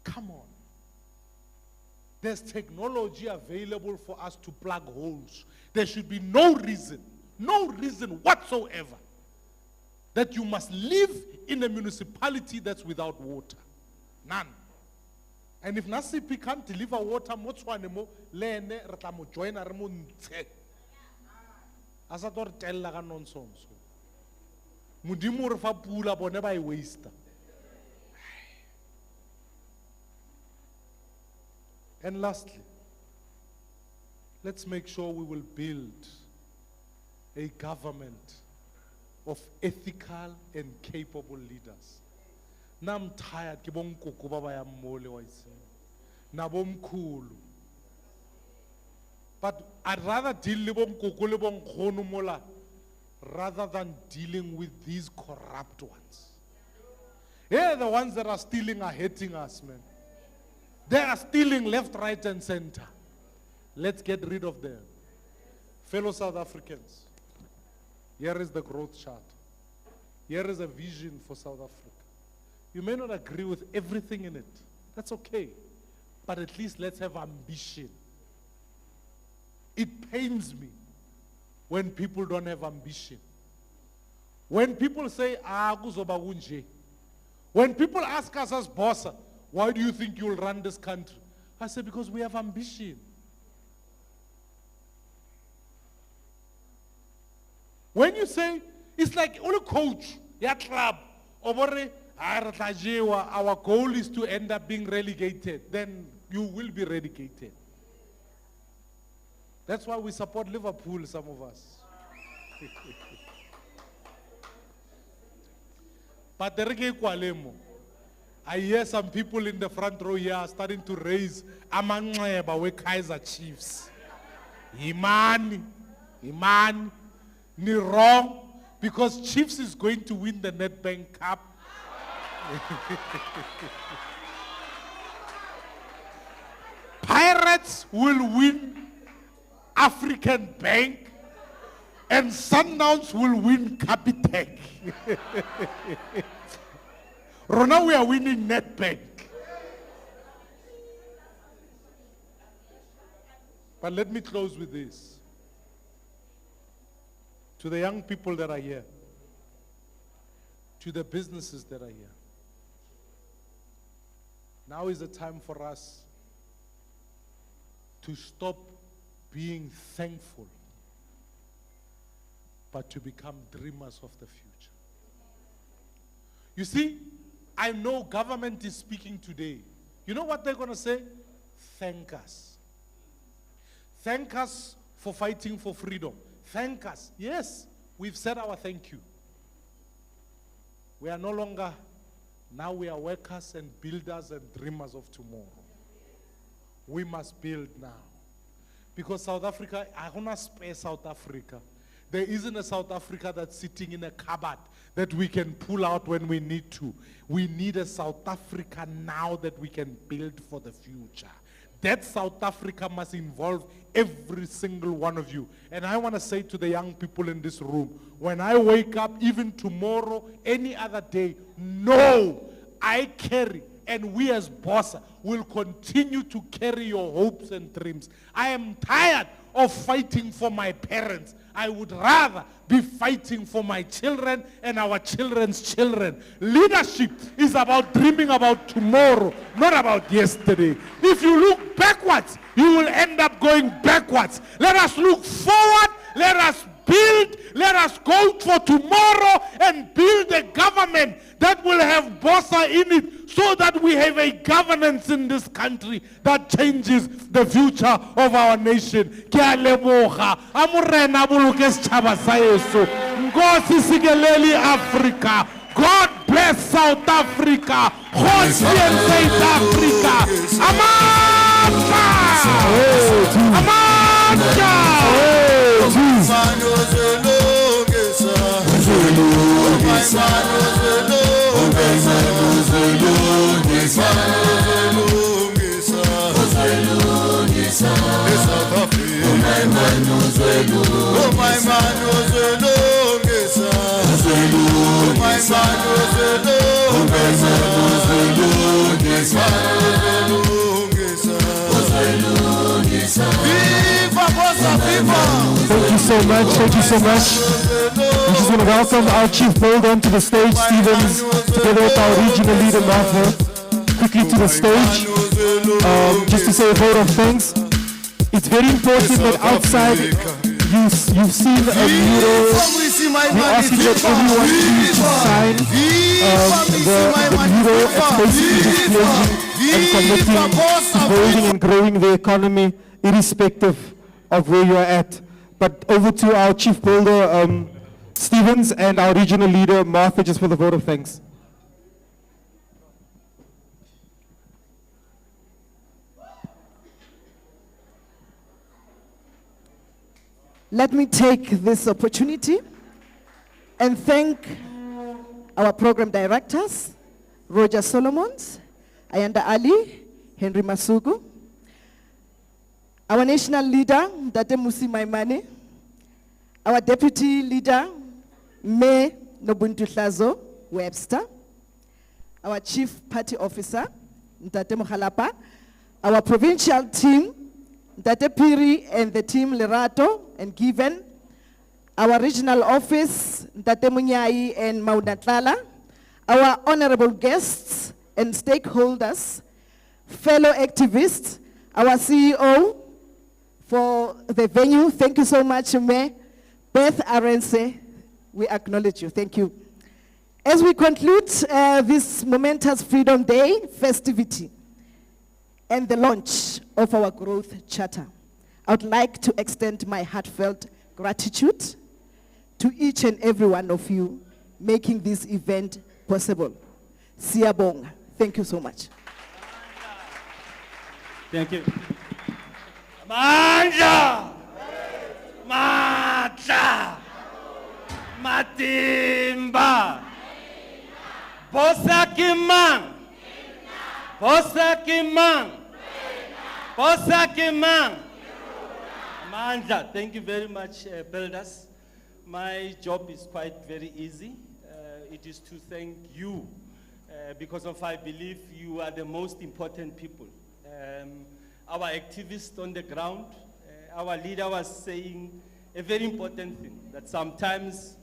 Come on. There's technology available for us to plug holes. There should be no reason whatsoever that you must live in a municipality that's without water. None. And if Nasipi can't deliver water, motswane lene re mo join re mo ntshe. Asa tor tella ka nonsense. Modimo re fa pula bone ba e waste. And lastly, let's make sure we will build a government of ethical and capable leaders. Now I'm tired. But I'd rather deal with rather than dealing with these corrupt ones. Yeah, the ones that are stealing are hating us, man. They are stealing left, right, and center. Let's get rid of them. Fellow South Africans, here is the growth chart. Here is a vision for South Africa. You may not agree with everything in it. That's okay. But at least let's have ambition. It pains me when people don't have ambition. When people say, kuzoba kunje. When people ask us as BOSA, why do you think you'll run this country? I say, because we have ambition. When you say, it's like only coach, your club, our goal is to end up being relegated, then you will be relegated. That's why we support Liverpool, some of us. But I hear some people in the front row here are starting to raise amanxeba we Kaizer Chiefs. Imani, ni wrong, because Chiefs is going to win the Nedbank Cup. Pirates will win African Bank, and Sundowns will win Capitec. Rona, we are winning Nedbank. But let me close with this. To the young people that are here, to the businesses that are here, now is the time for us to stop being thankful, but to become dreamers of the future. You see, I know government is speaking today. You know what they're going to say? Thank us. Thank us for fighting for freedom. Thank us. Yes, we've said our thank you. We are no longer, now we are workers and builders and dreamers of tomorrow. We must build now. Because South Africa, I want to spare South Africa. There isn't a South Africa that's sitting in a cupboard that we can pull out when we need to. We need a South Africa now that we can build for the future. That South Africa must involve every single one of you. And I want to say to the young people in this room, when I wake up, even tomorrow, any other day, know I carry, and we as BOSA will continue to carry your hopes and dreams. I am tired of fighting for my parents. I would rather be fighting for my children and our children's children. Leadership is about dreaming about tomorrow, not about yesterday. If you look backwards, you will end up going backwards. Let us look forward. Let us build. Let us go for tomorrow and build a government that will have BOSA in it, so that we have a governance in this country that changes the future of our nation. Ke a leboga amorena boloke setšhaba sa yeso. Nkosi sikeleli Africa. God bless South Africa. Kgosi and South Africa. Amandla! Thank you so much. Thank you so much. We just want to welcome our Chief Builder onto the stage, Stevens, together with our regional leader, Martha, quickly to the stage, just to say a vote of thanks. It's very important that outside you've seen a mural. We're asking that everyone please sign the mural at basically displaying and committing to building and growing the economy, irrespective of where you're at. But over to our Chief Builder, Stevens, and our regional leader, Martha, just for the vote of thanks. Let me take this opportunity and thank our program directors, Roger Solomons, Ayanda Ali, Henry Masugu, our national leader, Date Musi Maimane, our deputy leader, May Nobuntu Hlazo Webster, our chief party officer, Ntate Mokhalapa, our provincial team, Ntate Piri and the team Lerato and Given, our regional office, Ntate Munyai and Maunatlala, our honorable guests and stakeholders, fellow activists, our CEO for the venue. Thank you so much, May. Beth Arense, we acknowledge you. Thank you. As we conclude this momentous Freedom Day festivity and the launch of our growth charter, I would like to extend my heartfelt gratitude to each and every one of you making this event possible. Siyabonga. Thank you so much. Thank you. Manja! Matla! Matimba! Bosa Kimang! Bosa Kimang! Bosa Kimang! Manja, thank you very much, builders. My job is quite very easy. It is to thank you because of I believe you are the most important people. Our activists on the ground, our leader was saying a very important thing, that sometimes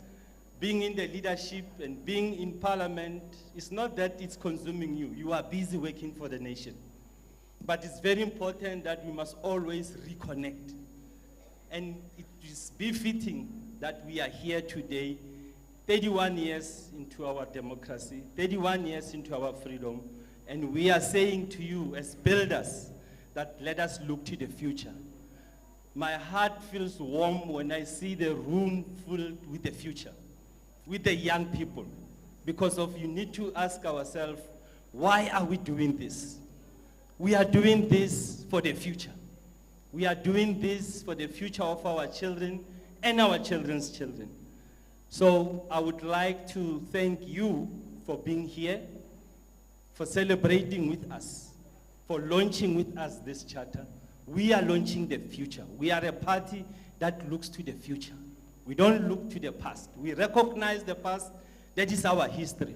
being in the leadership and being in parliament is not that it's consuming you. You are busy working for the nation. But it's very important that we must always reconnect. And it is befitting that we are here today, 31 years into our democracy, 31 years into our freedom, and we are saying to you as builders that let us look to the future. My heart feels warm when I see the room full with the future, with the young people, because of you need to ask ourselves, why are we doing this? We are doing this for the future. We are doing this for the future of our children and our children's children. So I would like to thank you for being here, for celebrating with us, for launching with us this charter. We are launching the future. We are a party that looks to the future. We don't look to the past. We recognize the past. That is our history.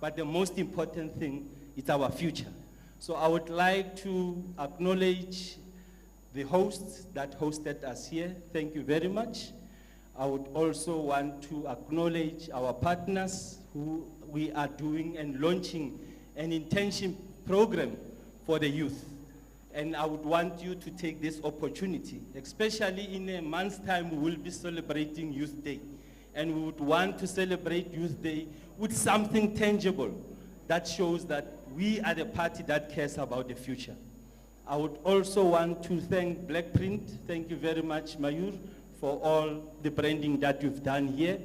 But the most important thing is our future. So I would like to acknowledge the hosts that hosted us here. Thank you very much. I would also want to acknowledge our partners who we are doing and launching an intention program for the youth. And I would want you to take this opportunity, especially in a month's time, we will be celebrating Youth Day. And we would want to celebrate Youth Day with something tangible that shows that we are the party that cares about the future. I would also want to thank Blackprint. Thank you very much, Mayur, for all the branding that you've done here.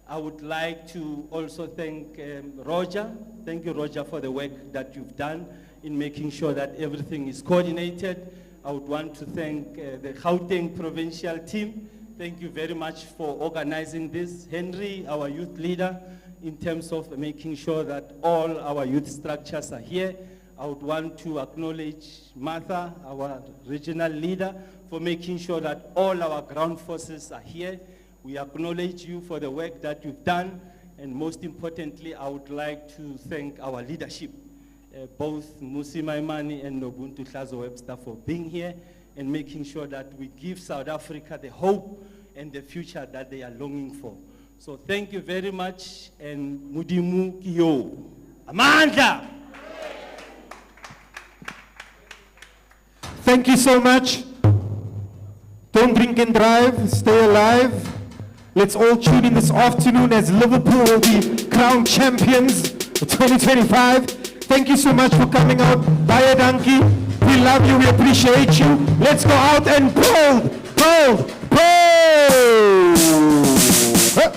I would like to also thank Roger. Thank you, Roger, for the work that you've done in making sure that everything is coordinated. I would want to thank the Gauteng provincial team. Thank you very much for organizing this. Henry, our youth leader, in terms of making sure that all our youth structures are here. I would want to acknowledge Martha, our regional leader, for making sure that all our ground forces are here. We acknowledge you for the work that you've done. And most importantly, I would like to thank our leadership, both Musi Maimane and Nobuntu Hlazo Webster, for being here and making sure that we give South Africa the hope and the future that they are longing for. So thank you very much, and Mudimu Kiyo. Amanda! Thank you so much. Don't drink and drive, stay alive. Let's all tune in this afternoon as Liverpool will be crowned champions for 2025. Thank you so much for coming out. Bye, Donkey. We love you, we appreciate you. Let's go out and bold, bold, bold. Huh?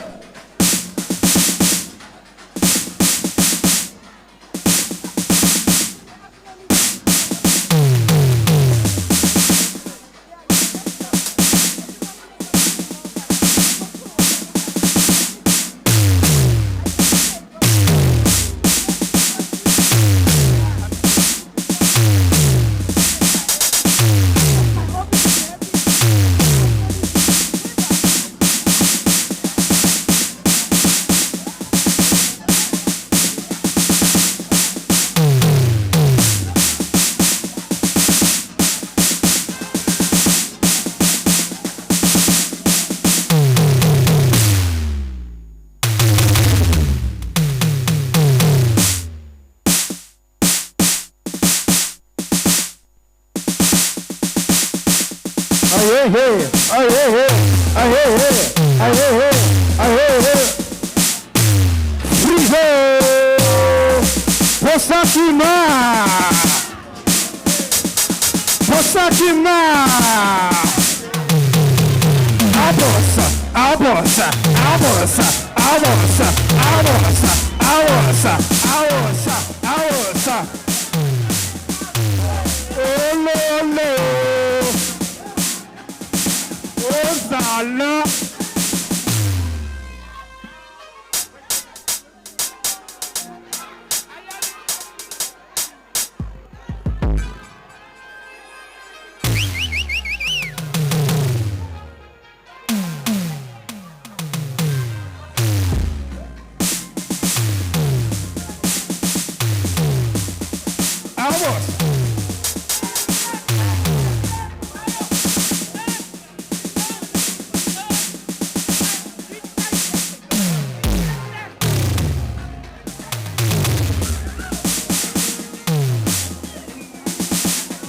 Frigo! Bossa Kima! Bossa Kima! A bossa, a bossa, a bossa, a bossa, a bossa, a bossa, a bossa, a bossa. Ololo! Ozala!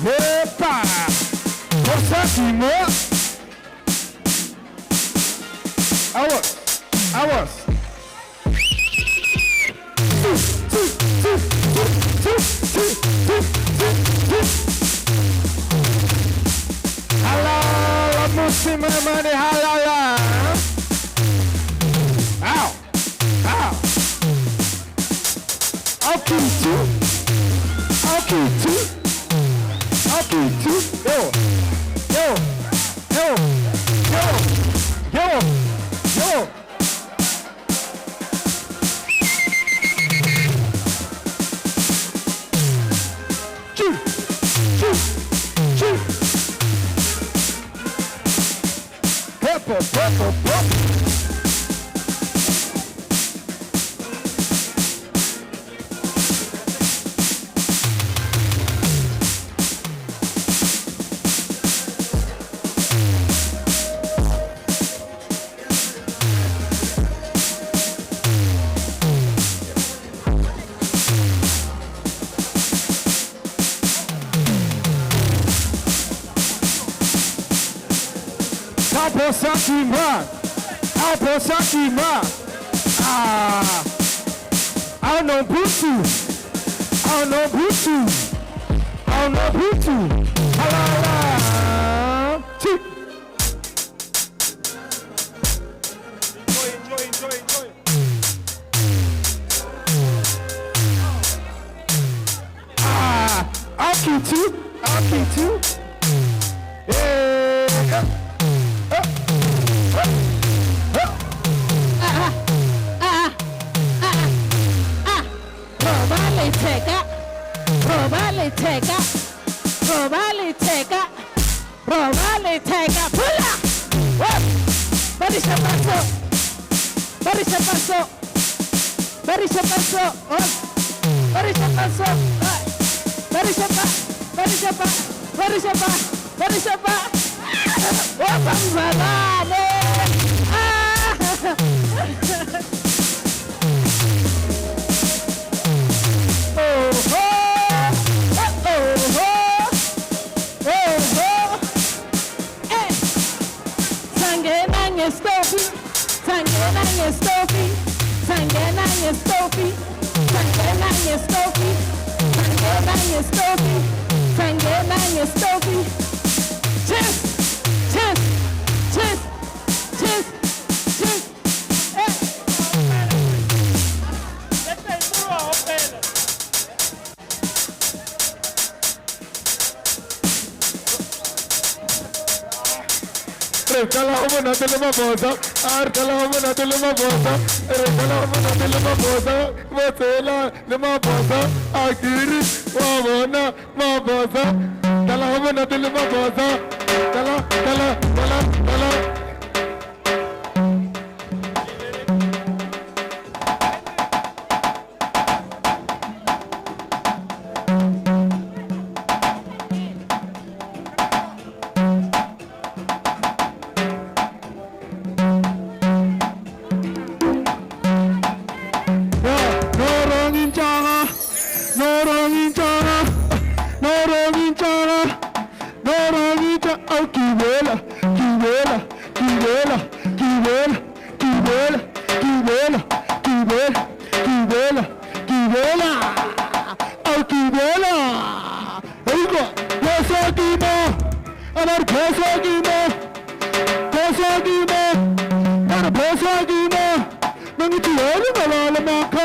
Epa! Bossa Kima! Awas! Halala, Muslima money, halala! Ow! Ow! Okay, too! Okay, too! Okay, two, yo, yo, yo, yo, yo, yo. Choo, choo, choo. Purple, purple, purple. Bossa Kima. Ah, no butu. Ah, no butu. Ah, no butu. Halala. Chip. Enjoy. I'll keep two. Yeah. Probably take a pull up. Barisha paso. Barisha paso. Barisha paso. Barisha paso. Barisha pa. Barisha pa. Barisha pa. Barisha pa. Oh, bambalale. Bosa kima, nangithi yena ngala makha